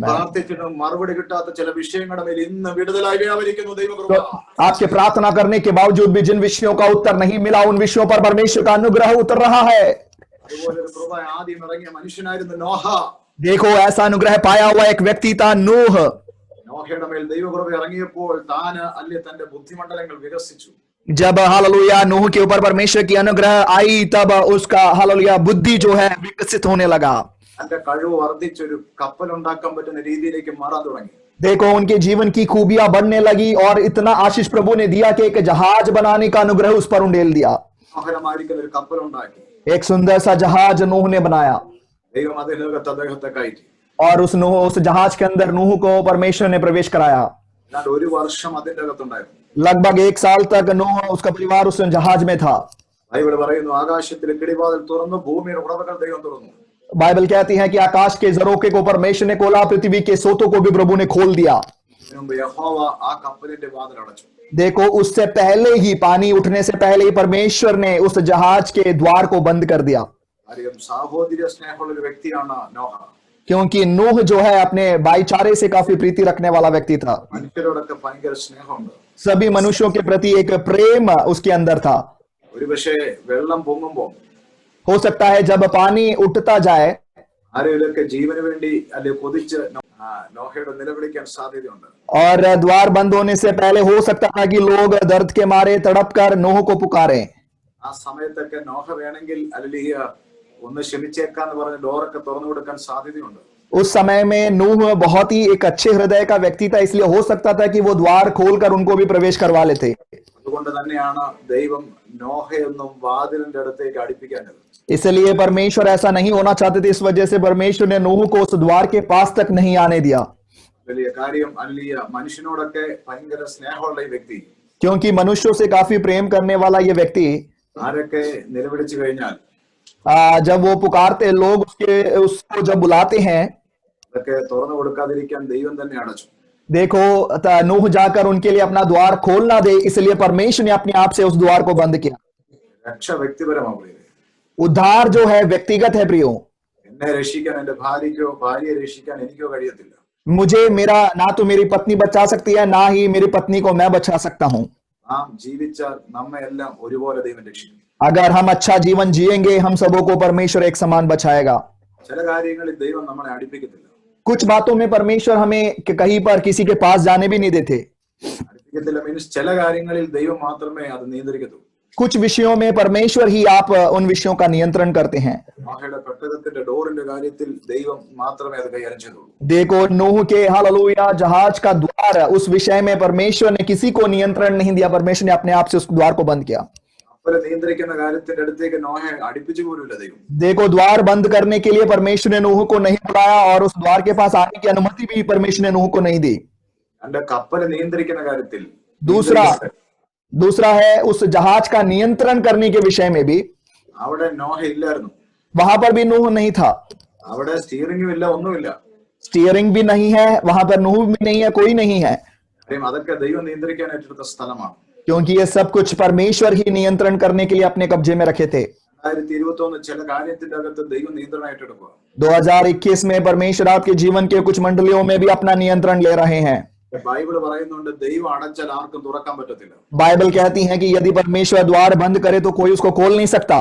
S1: പ്രാർത്ഥിച്ചിട്ടും മറുപടി കിട്ടാത്ത ചില വിഷയങ്ങളുടെ മേൽ ഇന്ന് വിടുതലായി വ്യാപരിക്കുന്നു ദൈവകൃപ.
S2: तो आपके प्रार्थना करने के बावजूद भी जिन विषयों का उत्तर नहीं मिला, उन विषयों पर परमेश्वर का अनुग्रह उतर रहा है।
S1: അതുപോലെ ഒരു കൃപ ആദ്യം ഇറങ്ങിയ മനുഷ്യനായിരുന്നു നോഹ.
S2: देखो, ऐसा अनुग्रह पाया हुआ एक व्यक्ति था नूह।
S1: നോഹയുടെ മേൽ ദൈവകൃപ ഇറങ്ങിയപ്പോൾ താന് അല്ലെ തന്റെ ബുദ്ധിമണ്ഡലങ്ങൾ വികസിച്ചു.
S2: जब हालेलुया नूह के ऊपर परमेश्वर की अनुग्रह आई, तब उसका हालेलुया बुद्धि जो है विकसित होने लगा।
S1: തന്റെ കഴിവ് വർദ്ധിച്ചൊരു കപ്പൽ ഉണ്ടാക്കാൻ പറ്റുന്ന രീതിയിലേക്ക് മാറാൻ തുടങ്ങി.
S2: देखो, उनके जीवन की खूबियां बढ़ने लगी और इतना आशीष प्रभु ने दिया कि एक जहाज बनाने का अनुग्रह उस पर उंडेल दिया।
S1: മനോഹരമായിരിക്കുന്ന ഒരു കപ്പൽ ഉണ്ടാക്കി.
S2: एक सुंदर सा जहाज नूह ने बनाया
S1: ദൈവം അതിനകത്ത് അദ്ദേഹത്തെ കയറ്റി.
S2: और उस जहाज के अंदर नूह को परमेश्वर ने प्रवेश कराया।
S1: എന്നാൽ ഒരു വർഷം അതിന്റെ അകത്തുണ്ടായിരുന്നു.
S2: लगभग 1 साल तक नूह उसका परिवार उस जहाज में था।
S1: ബൈബിൾ പറയുന്നു ആകാശത്തിലെ കിടിവാതിൽ തുറന്നു, ഭൂമിയുടെ ഉറവകൾ ദൈവം തുറന്നു.
S2: बाइबल कहती है कि आकाश के झरोखे को परमेश्वर ने खोला, पृथ्वी के सोतों को भी प्रभु ने खोल दिया।
S1: ഇതിനു മുമ്പ് യഹോവ ആ കപ്പലിന്റെ വാതിൽ അടച്ചു.
S2: देखो, उससे पहले ही, पानी उठने से पहले ही परमेश्वर ने उस जहाज के द्वार को बंद कर दिया।
S1: കാര്യം സാഹോദര്യ സ്നേഹമുള്ള ഒരു വ്യക്തിയാണ് നോഹ.
S2: क्योंकि नूह जो है अपने भाईचारे से काफी प्रीति रखने वाला व्यक्ति था।
S1: മനുഷ്യരോടൊക്കെ ഭയങ്കര സ്നേഹമുണ്ട്.
S2: सभी मनुष्यों के प्रति एक प्रेम उसके अंदर था।
S1: ഒരുപക്ഷെ വെള്ളം പൊങ്ങുമ്പോൾ
S2: हो सकता है जब पानी उठता जाए,
S1: ആരെങ്കിലൊക്കെ ജീവന് വേണ്ടി അല്ലെ കൊതിച്ച് നോഹയുടെ നിലവിളിക്കാൻ സാധ്യതയുണ്ട്.
S2: और द्वार बंद होने से पहले हो सकता था कि लोग दर्द के मारे तड़प कर नूह को पुकारें।
S1: ആ സമയത്തൊക്കെ നോഹ വേണമെങ്കിൽ അല്ലിയ ഒന്ന് ക്ഷമിച്ചേക്കാന്ന് പറഞ്ഞ് ഡോറൊക്കെ തുറന്നു കൊടുക്കാൻ സാധ്യതയുണ്ട്.
S2: उस समय में नूह बहुत ही एक अच्छे हृदय का व्यक्ति था, इसलिए हो सकता था कि वो द्वार खोलकर उनको भी प्रवेश करवा लेते।
S1: അതുകൊണ്ട് തന്നെയാണ് ദൈവം നോഹയൊന്നും വാതിലിന്റെ അടുത്തേക്ക് അടുപ്പിക്കാനത്.
S2: इसलिए परमेश्वर ऐसा नहीं होना चाहते थे, इस वजह से परमेश्वर ने नूह को उस द्वार के पास तक नहीं आने दिया।
S1: വലിയ കാര്യം അല്ലിയ മനുഷ്യനോടൊക്കെ ഭയങ്കര സ്നേഹമുള്ള ഈ വ്യക്തി,
S2: क्योंकि मनुष्यों से काफी प्रेम करने वाला ये व्यक्ति,
S1: ആരൊക്കെ നിലവിളിച്ചു കഴിഞ്ഞാൽ
S2: जब वो पुकारते लोग उसको जब बुलाते हैं,
S1: അതൊക്കെ തുറന്നു കൊടുക്കാതിരിക്കാൻ ദൈവം തന്നെ അടച്ചു.
S2: देखो, नूह जाकर उनके लिए अपना द्वार खोल ना दे, इसलिए परमेश्वर ने अपने आप से उस द्वार को बंद किया।
S1: രക്ഷ വ്യക്തിപരമാണ്.
S2: उद्धार जो है व्यक्तिगत है प्रियो।
S1: എന്നെ രക്ഷിക്കാൻ എന്റെ ഭാര്യയ്ക്കോ ഭാര്യയെ രക്ഷിക്കാൻ എനിക്കോ കഴിയത്തില്ല.
S2: मुझे ना तो मेरी पत्नी बचा सकती है, ना ही मेरी पत्नी को मैं बचा सकता हूँ।
S1: നാം ജീവിച്ചാൽ നമ്മെ എല്ലാം ഒരുപോലെ ദൈവം രക്ഷിക്കും.
S2: अगर हम अच्छा जीवन जिएंगे, हम सबों को परमेश्वर एक समान बचाएगा।
S1: ചില കാര്യങ്ങളിൽ ദൈവം നമ്മളെ അടുപ്പിക്കത്തില്ല.
S2: कुछ बातों में परमेश्वर हमें कहीं पर किसी के पास जाने भी नहीं देते।
S1: അടുപ്പിക്കത്തില്ല മീൻസ് ചില കാര്യങ്ങളിൽ ദൈവം മാത്രമേ അത് നിയന്ത്രിക്കത്തുള്ളൂ.
S2: कुछ विषयों में परमेश्वर ही आप उन विषयों का नियंत्रण करते हैं।
S1: നോഹയുടെ പെട്ടകത്തിന്റെ ഡോറിന്റെ കാര്യത്തിൽ ദൈവം മാത്രമേ അത് കൈകാര്യം ചെയ്തുള്ളൂ.
S2: देखो, नूह के हालेलुया जहाज का द्वार, उस विषय में परमेश्वर ने किसी को नियंत्रण नहीं दिया। परमेश्वर ने अपने आप से उस द्वार को बंद किया।
S1: കപ്പല് നിയന്ത്രിക്കുന്ന കാര്യത്തിന്റെ അടുത്തേക്ക് നോഹയെ അടുപ്പിച്ചു പോലുമില്ല ദൈവം.
S2: देखो, द्वार बंद करने के लिए परमेश्वर ने नूह को नहीं बुलाया और उस द्वार के पास आने की अनुमति भी परमेश्वर ने नूह को नहीं दी।
S1: എന്റെ കപ്പല് നിയന്ത്രിക്കുന്ന കാര്യത്തിൽ
S2: दूसरा है उस जहाज का नियंत्रण करने के विषय में भी
S1: അവിടെ നോഹ ഇല്ലായിരുന്നു.
S2: वहां पर भी नूह नहीं था।
S1: അവിടെ സ്റ്റിയറിംഗും ഇല്ല, ഒന്നുമില്ല.
S2: स्टीयरिंग भी नहीं है, वहां पर नूह भी नहीं है, कोई नहीं है।
S1: അതൊക്കെ ദൈവം നിയന്ത്രിക്കാൻ ഏറ്റെടുത്ത സ്ഥലമാണ്.
S2: क्योंकि ये सब कुछ परमेश्वर ही नियंत्रण करने के लिए अपने कब्जे में रखे थे।
S1: 2021 ചില കാര്യത്തിന്റെ അകത്ത് ദൈവം നിയന്ത്രണം ഏറ്റെടുക്കുക.
S2: 2021 में परमेश्वर आपके जीवन के कुछ मंडलियों में भी अपना नियंत्रण ले रहे हैं।
S1: ബൈബിൾ പറയുന്നുണ്ട് ദൈവം അടച്ചാൽ ആർക്കും തുറക്കാൻ പറ്റത്തില്ല.
S2: बाइबल कहती है कि यदि परमेश्वर द्वार बंद करे तो कोई उसको खोल नहीं सकता।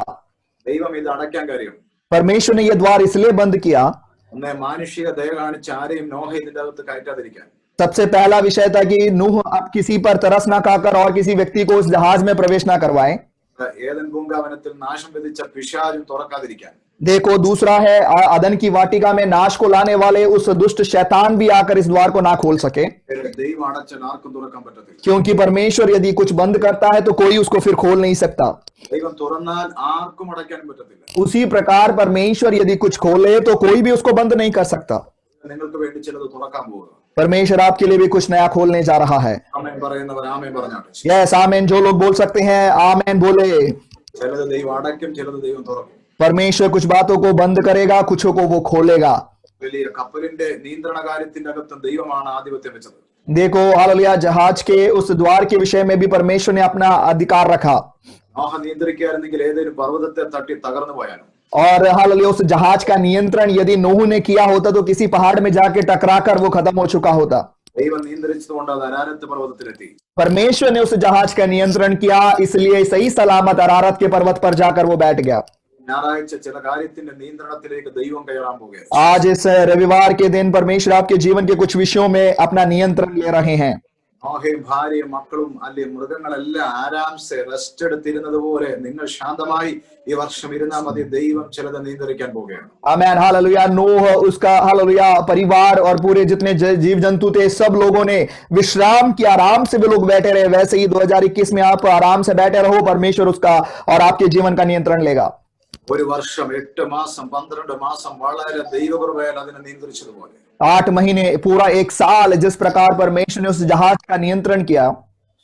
S1: ദൈവം ഇത് അടയ്ക്കാൻ കാര്യം
S2: परमेश्वर ने यह द्वार इसलिए बंद किया,
S1: ഒന്നേ മാനുഷിക ദയ കാണിച്ച് ആരെയും നോഹ ഇതിന്റെ അകത്ത് കയറ്റാതിരിക്കാൻ.
S2: सबसे पहला विषय था कि नूह अब किसी पर तरस ना खाकर और किसी व्यक्ति को उस जहाज में प्रवेश ना करवाए।
S1: ഏദൻ പൂങ്കാവനത്തിൽ നാശം വിധിച്ച പിശാചും തുറക്കാതിരിക്കാൻ.
S2: देखो, दूसरा है अदन की वाटिका में नाश को लाने वाले उस दुष्ट शैतान भी आकर इस द्वार को ना खोल सके।
S1: ദൈവം അടച്ചാൽ ആർക്കും തുറക്കാൻ പറ്റത്തില്ല.
S2: क्योंकि परमेश्वर यदि कुछ बंद करता है तो कोई उसको फिर खोल नहीं सकता।
S1: ദൈവം തുറന്നാൽ ആർക്കും അടയ്ക്കാനും പറ്റത്തില്ല.
S2: उसी प्रकार परमेश्वर यदि कुछ खोले तो कोई भी उसको बंद नहीं कर सकता।
S1: നിങ്ങൾക്ക് വേണ്ടി ചിലത് തുറക്കാൻ പോകുക.
S2: परमेश्वर आपके लिए भी कुछ नया खोलने जा रहा है।
S1: ആമേൻ. ആമേൻ പറയുന്നവർ ആമേൻ പറഞ്ഞാട്ടെ.
S2: यस आमेन, जो लोग बोल सकते हैं आमेन बोले।
S1: ചിലത് ദൈവം അടയ്ക്കും, ചിലത് ദൈവം തുറക്കും.
S2: परमेश्वर कुछ बातों को बंद करेगा, कुछों को वो खोलेगा।
S1: വലിയ കപ്പലിന്റെ നിയന്ത്രണ കാര്യത്തിന്റെ അകത്തും ദൈവമാണ് ആധിപത്യം വെച്ചത്.
S2: देखो हालेलुया, जहाज के उस द्वार के विषय में भी परमेश्वर ने अपना अधिकार रखा।
S1: നോഹ നിയന്ത്രിക്കായിരുന്നെങ്കിൽ ഏതൊരു പർവ്വതത്തെ തട്ടി തകർന്നു പോയാലും,
S2: और हालेलुया, उस जहाज का नियंत्रण यदि नूह ने किया होता तो किसी पहाड़ में जाके टकराकर वो खत्म हो चुका होता।
S1: ദൈവം നിയന്ത്രിച്ചതുകൊണ്ട് അത് അരാരത്ത് പർവ്വതത്തിലെത്തി.
S2: परमेश्वर ने उस जहाज का नियंत्रण किया, इसलिए सही सलामत अरारत के पर्वत पर जाकर वो बैठ गया।
S1: ഞായറാഴ്ച ചില കാര്യത്തിന്റെ നിയന്ത്രണത്തിലേക്ക് ദൈവം കയറാൻ പോകുകയാണ്.
S2: आज इस रविवार के दिन परमेश्वर आपके जीवन के कुछ विषयों में अपना नियंत्रण ले रहे हैं।
S1: നോഹയും ഭാര്യയും മക്കളും അല്ലെ മൃഗങ്ങളെല്ലാം ആരാംസെ റെസ്റ്റ് എടുത്തിരുന്നത് പോലെ നിങ്ങൾ ശാന്തമായി ഈ വർഷം ഇരുന്നാൽ മതി. ദൈവം ചിലത് നിയന്ത്രിക്കാൻ പോവുകയാണ്.
S2: आमेन हालेलुया, नूह उसका हालेलुया परिवार और पूरे जितने जीव जंतु थे सब लोगों ने विश्राम किया, आराम से वे लोग बैठे रहे। वैसे ही 2021 में आप आराम से बैठे रहो, परमेश्वर उसका और आपके जीवन का नियंत्रण लेगा।
S1: ഒരു വർഷം 8 മാസം 12 മാസം വളരെ ദൈവകൃപയാൽ അതിനെ നിയന്ത്രിച്ചതുപോലെ
S2: 8 महीने पूरा 1 साल जिस प्रकार परमेश्वर ने उस जहाज का नियंत्रण किया,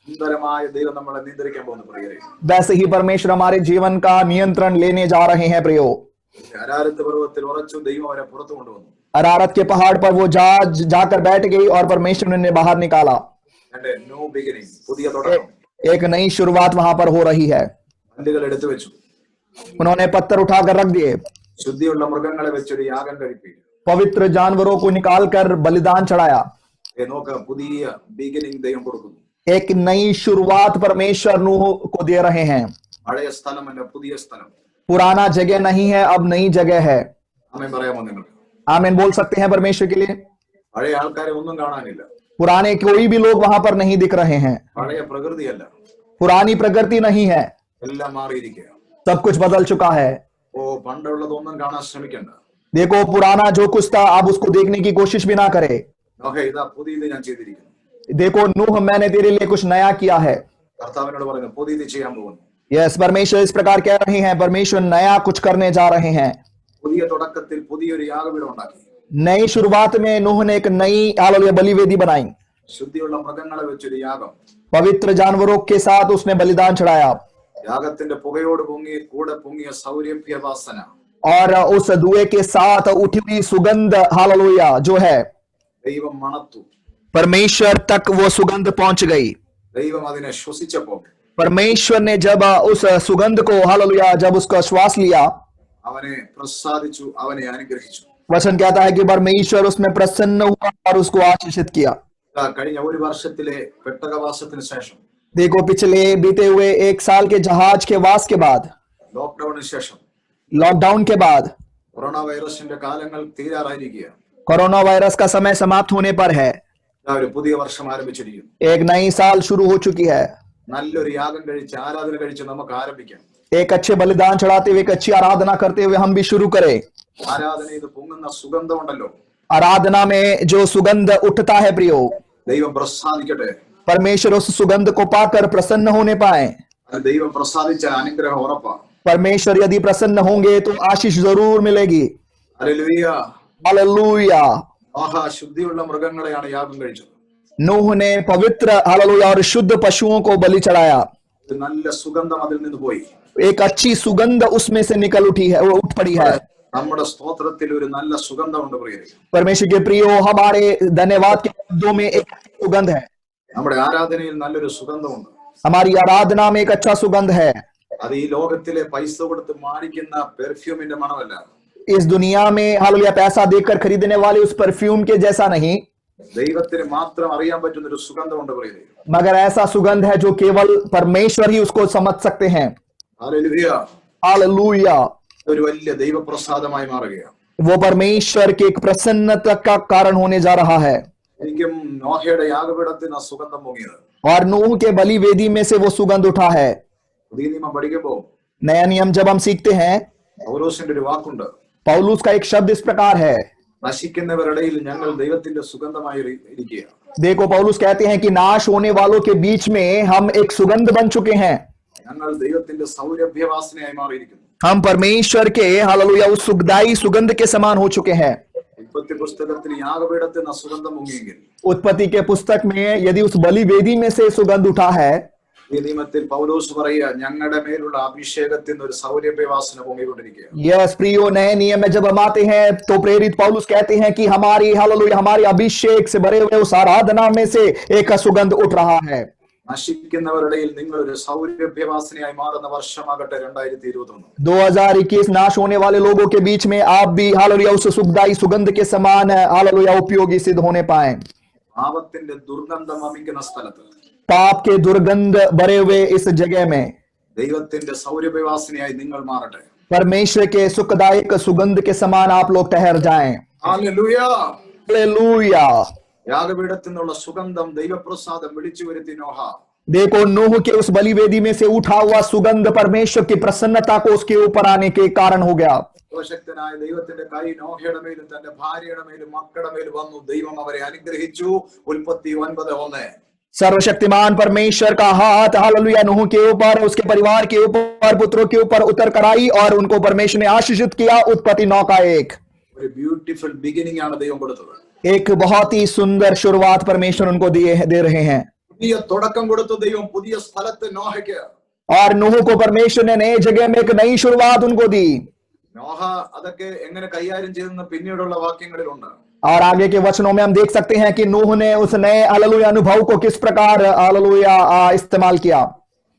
S1: സുന്ദരമായ ദൈവം നമ്മളെ നിയന്ത്രിക്കാൻ പോകുന്നു പ്രിയരെ.
S2: वैसे ही परमेश्वर हमारे जीवन का नियंत्रण लेने जा रहे हैं प्रियो।
S1: അരാരത്ത് പർവ്വതത്തിൽ ഉറച്ചു ദൈവം അവരെ പുറത്തു കൊണ്ടുവന്നു.
S2: अरारत के पहाड़ पर वो जहाज जाकर बैठ गई और परमेश्वर ने उन्हें बाहर निकाला।
S1: ന്യൂ ബിഗിനിങ്, പുതിയ തുടക്കം.
S2: एक नई शुरुआत वहां पर हो रही है।
S1: കല്ലുകൾ എടുത്തു വെച്ചു,
S2: उन्होंने पत्थर उठाकर रख दिए,
S1: ശുദ്ധിയുള്ള മൃഗങ്ങളെ വെച്ചൊരു യാഗം കഴിപ്പിക്കും.
S2: पवित्र जानवरों को निकालकर बलिदान चढ़ाया।
S1: നോക്ക, പുതിയ ബിഗിനിങ് ദൈവം കൊടുക്കുന്നു.
S2: एक नई शुरुआत परमेश्वर नूह को दे रहे हैं।
S1: പഴയ സ്ഥലമല്ല, പുതിയ സ്ഥലം.
S2: पुराना जगह नहीं है, अब नई जगह है।
S1: ആമേൻ പറയാമോ നിങ്ങൾ?
S2: आमीन बोल सकते हैं परमेश्वर के लिए।
S1: പഴയ ആൾക്കാരെ ഒന്നും കാണാനില്ല.
S2: पुराने कोई भी लोग वहां पर नहीं दिख रहे हैं।
S1: പഴയ പ്രകൃതിയല്ല,
S2: पुरानी प्रकृति नहीं है,
S1: എല്ലാം മാറിയിരിക്കുക.
S2: सब कुछ बदल चुका है।
S1: ഓ, പണ്ടുള്ളതൊന്നും കാണാൻ ശ്രമിക്കണ്ട.
S2: देखो पुराना जो कुछ था आप उसको देखने की कोशिश भी ना करे।
S1: നോക്കേ, ഇതാ പുതിയത് ഞാൻ ചെയ്തിരിക്കുന്നു.
S2: देखो नूह, मैंने तेरे लिए कुछ नया किया है।
S1: കർത്താവിനോട് പറയുന്നു, പുതിയത് ചെയ്യാൻ പോകുന്നു.
S2: यस, परमेश्वर इस प्रकार कह रहे हैं, परमेश्वर नया कुछ करने जा रहे हैं।
S1: പുതിയ തുടക്കത്തിൽ പുതിയൊരു യാഗപീഠം ഉണ്ടാക്കി.
S2: नई शुरुआत में नूह ने एक नई हालेलुया बलिवेदी बनाई।
S1: ശുദ്ധിയുള്ള മൃഗങ്ങളെ വെച്ചൊരു യാഗം.
S2: पवित्र जानवरों के साथ उसने बलिदान चढ़ाया
S1: യാഗത്തിന്റെ പുകയോട് കൂടെ പൊങ്ങിയ സൗരഭ്യവാസന.
S2: और उस धुएं के साथ उठी हुई सुगंध हालेलुया जो है,
S1: ദൈവം മണത്തു.
S2: परमेश्वर तक वो सुगंध पहुंच गई।
S1: ദൈവം അതിനെ ശ്വസിച്ചപ്പോൾ
S2: परमेश्वर ने जब उस सुगंध को हालेलुया जब उसका श्वास लिया,
S1: അവനെ പ്രസാദിച്ചു, അവനെ അനുഗ്രഹിച്ചു.
S2: वचन कहता है कि परमेश्वर उसमें प्रसन्न हुआ और उसको आशीषित किया।
S1: കഴിഞ്ഞ ഒരു വർഷത്തിലെ പെട്ടകവാസത്തിന് ശേഷം,
S2: देखो पिछले बीते हुए 1 साल के जहाज के वास के बाद,
S1: ലോക്ക്ഡൌണിന് ശേഷം,
S2: लॉकडाउन के बाद,
S1: കൊറോണ വൈറസിന്റെ കാലങ്ങൾ തീരാറായിരിക്കുക.
S2: कोरोना वायरस का समय समाप्त होने पर है।
S1: ഒരു പുതിയ വർഷം ആരംഭിച്ചിരിക്കുന്നു.
S2: एक नई साल शुरू हो चुकी है।
S1: നല്ലൊരു യാഗം കഴിച്ച് ആരാധന കഴിച്ച് നമുക്ക് ആരംഭിക്കാം.
S2: एक अच्छे बलिदान चढ़ाते हुए, एक अच्छी आराधना करते हुए हम भी शुरू करें।
S1: ആരാധന ഇത് പൊങ്ങുന്ന സുഗന്ധമുണ്ടല്ലോ,
S2: आराधना में जो सुगंध उठता है प्रियो,
S1: ദൈവം പ്രസാദിക്കട്ടെ.
S2: परमेश्वर उस सुगंध को पाकर प्रसन्न होने पाए।
S1: ദൈവം പ്രസാദിച്ച അനുഗ്രഹം ഉറപ്പാ.
S2: परमेश्वर यदि प्रसन्न होंगे तो आशीष जरूर मिलेगी।
S1: ഹല്ലേലൂയ.
S2: हालेलुया।
S1: ആഹാ, ശുദ്ധിയുള്ള മൃഗങ്ങളെയാണ് യാഗം കഴിച്ചത്.
S2: नूह ने पवित्र हालेलुया और शुद्ध पशुओं को बलि चढ़ाया।
S1: ഒരു നല്ല സുഗന്ധം അതിൽ നിന്ന് പോയി.
S2: एक अच्छी सुगंध उसमें से निकल उठी है, वो उठ पड़ी है।
S1: നമ്മുടെ സ്തോത്രത്തിൽ ഒരു നല്ല സുഗന്ധമുണ്ട് പ്രിയരെ.
S2: परमेश्वर के प्रियो, हमारे धन्यवाद के शब्दों में एक अच्छी सुगंध है।
S1: നമ്മുടെ ആരാധനയിൽ നല്ലൊരു സുഗന്ധമുണ്ട്.
S2: हमारी आराधना में एक अच्छा सुगंध है।
S1: അത് ഈ ലോകത്തിലെ പൈസ കൊടുത്ത് മാറിക്കുന്ന പെർഫ്യൂമിന്റെ മണമല്ല.
S2: इस दुनिया में हालेलुया पैसा देकर खरीदने वाले उस परफ्यूम के जैसा नहीं,
S1: ദൈവത്തിന് മാത്രം അറിയാൻ പറ്റുന്ന ഒരു സുഗന്ധമുണ്ട് പ്രിയരെ.
S2: मगर ऐसा सुगंध है जो केवल परमेश्वर ही उसको समझ सकते हैं।
S1: ഹല്ലേലൂയ.
S2: हालेलुया।
S1: ഒരു വലിയ ദൈവപ്രസാദമായി മാറുകയാണ്.
S2: वो परमेश्वर के एक प्रसन्नता का कारण होने जा रहा है।
S1: എനിക്കും നോഹയുടെ യാഗപീഠത്തിന് ആ സുഗന്ധം പൊങ്ങിയത്.
S2: और नूह के बलि वेदी में से वो सुगंध उठा है।
S1: പുതിയ നിയമം പഠിക്കുമ്പോൾ
S2: नया नियम जब हम सीखते हैं,
S1: പൗലോസിന്റെ ഒരു വാക്കുണ്ട്,
S2: पौलुस का एक शब्द इस प्रकार है।
S1: നശിക്കുന്നവരുടെ ഞങ്ങൾ ദൈവത്തിന്റെ സുഗന്ധമായി ഇരിക്കുക.
S2: देखो पौलुस कहते हैं कि नाश होने वालों के बीच में हम एक सुगंध बन चुके हैं।
S1: ഞങ്ങൾ ദൈവത്തിന്റെ സൗരഭ്യവാസനയായി മാറിയിരിക്കുന്നു.
S2: हम परमेश्वर के हालेलुया उस सुखदाई सुगंध के समान हो चुके हैं।
S1: ഉൽപ്പത്തി പുസ്തകത്തിൽ യാഗപീഠത്തിൽ നിന്ന് സുഗന്ധം മുങ്ങിയെങ്കിൽ
S2: उत्पत्ति के पुस्तक में यदि उस बलि वेदी में से सुगंध उठा है,
S1: ഈ നിയമത്തിൽ പൗലോസ് പറയുക ഞങ്ങളുടെ മേലുള്ള അഭിഷേകത്തിൽ നിന്ന് ഒരു സൗരഭ്യവാസന പൊങ്ങിക്കൊണ്ടിരിക്കുക.
S2: यस प्रियो, नए नियम में जब हम आते हैं तो प्रेरित पौलुस कहते हैं कि हमारी हालेलुया हमारे अभिषेक से भरे हुए उस आराधना में से एक सुगंध उठ रहा है.
S1: നശിക്കുന്നവരുടെ നിങ്ങൾ ഒരു സൗരഭ്യവാസനയായി മാറുന്ന വർഷമാകട്ടെ 2021.
S2: 2021 नाश होने वाले लोगों के बीच में आप भी हालेलुया उस सुखदाई सुगंध के समान हालेलुया उपयोगी सिद्ध होने पाए.
S1: പാപത്തിന്റെ ദുർഗന്ധം വമിക്കുന്ന സ്ഥലത്ത്
S2: पाप के दुर्गंध भरे हुए इस जगह में
S1: ദൈവത്തിന്റെ സൗരഭ്യവാസനയായി നിങ്ങൾ മാറട്ടെ.
S2: परमेश्वर के सुखदायक सुगंध के समान आप लोग ठहर जाएं.
S1: ഹല്ലേലൂയ.
S2: हालेलुया.
S1: യാഗപീഠത്തിൽ നിന്നുള്ള സുഗന്ധം ദൈവപ്രസാദം വിളിച്ചു വരുത്തി നോഹ.
S2: देखो, नूह के उस बलि वेदी में से उठा हुआ सुगंध परमेश्वर की प्रसन्नता को उसके ऊपर आने के कारण हो गया.
S1: സർവശക്തനായ ദൈവത്തിന്റെ കൈ നോഹയുടെ മേലും തന്റെ ഭാര്യയുടെ മേലും മക്കളുടെ മേലും വന്നു. ദൈവം അവരെ അനുഗ്രഹിച്ചു. ഉൽപ്പത്തി 9:1.
S2: सर्वशक्तिमान परमेश्वर का हाथ हालेलुया नूह के ऊपर, उसके परिवार के ऊपर, पुत्रों के ऊपर उतर कर आई और उनको परमेश्वर ने आशीषित किया. उत्पत्ति 9 का 1.
S1: ഒരു ബ്യൂട്ടിഫുൾ ബിഗിനിങ് ആണ് ദൈവം കൊടുത്തത്.
S2: एक बहुत ही सुंदर शुरुआत परमेश्वर उनको दे रहे हैं.
S1: പുതിയ തുടക്കം കൊടുത്ത ദൈവം പുതിയ സ്ഥലത്ത് നോഹയ്ക്ക്.
S2: और नूह को परमेश्वर ने नई जगह में एक नई शुरुआत उनको दी.
S1: നോഹ അതൊക്കെ എങ്ങനെ കൈകാര്യം ചെയ്തെന്ന് പിന്നീടുള്ള വാക്യങ്ങളിലുണ്ട്.
S2: और आगे के वचनों में हम देख सकते हैं कि नूह ने उस नए हालेलुया अनुभव को किस प्रकार हालेलुया इस्तेमाल किया.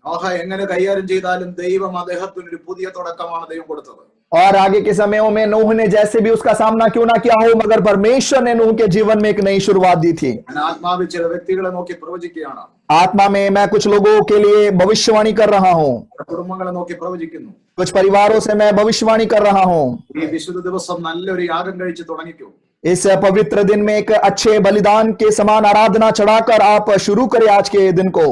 S1: നോഹ എങ്ങനെ കൈകാര്യം ചെയ്താലും ദൈവം അദ്ദേഹത്തിന് ഒരു പുതിയ തുടക്കമാണ് ദൈവം കൊടുത്തത്.
S2: और आगे के समयों में नूह ने जैसे भी उसका सामना क्यों ना किया हो, मगर परमेश्वर ने नूह के जीवन में एक नई शुरुआत दी थी.
S1: ഞാൻ ആത്മാവിൽ ചില വ്യക്തികളെ നോക്കി പ്രവചിക്കുകയാണ്.
S2: आत्मा में मैं कुछ लोगों के लिए भविष्यवाणी कर रहा हूँ.
S1: കുടുംബങ്ങളെ നോക്കി പ്രവചിക്കുന്നു.
S2: कुछ परिवारों से मैं भविष्यवाणी कर रहा हूँ.
S1: ഈ വിശുദ്ധ ദിവസം നല്ലൊരു യാഗം കഴിച്ച് തുടങ്ങിക്കൂ.
S2: इस पवित्र दिन में एक अच्छे बलिदान के समान आराधना चढ़ाकर आप शुरू करें आज के दिन को.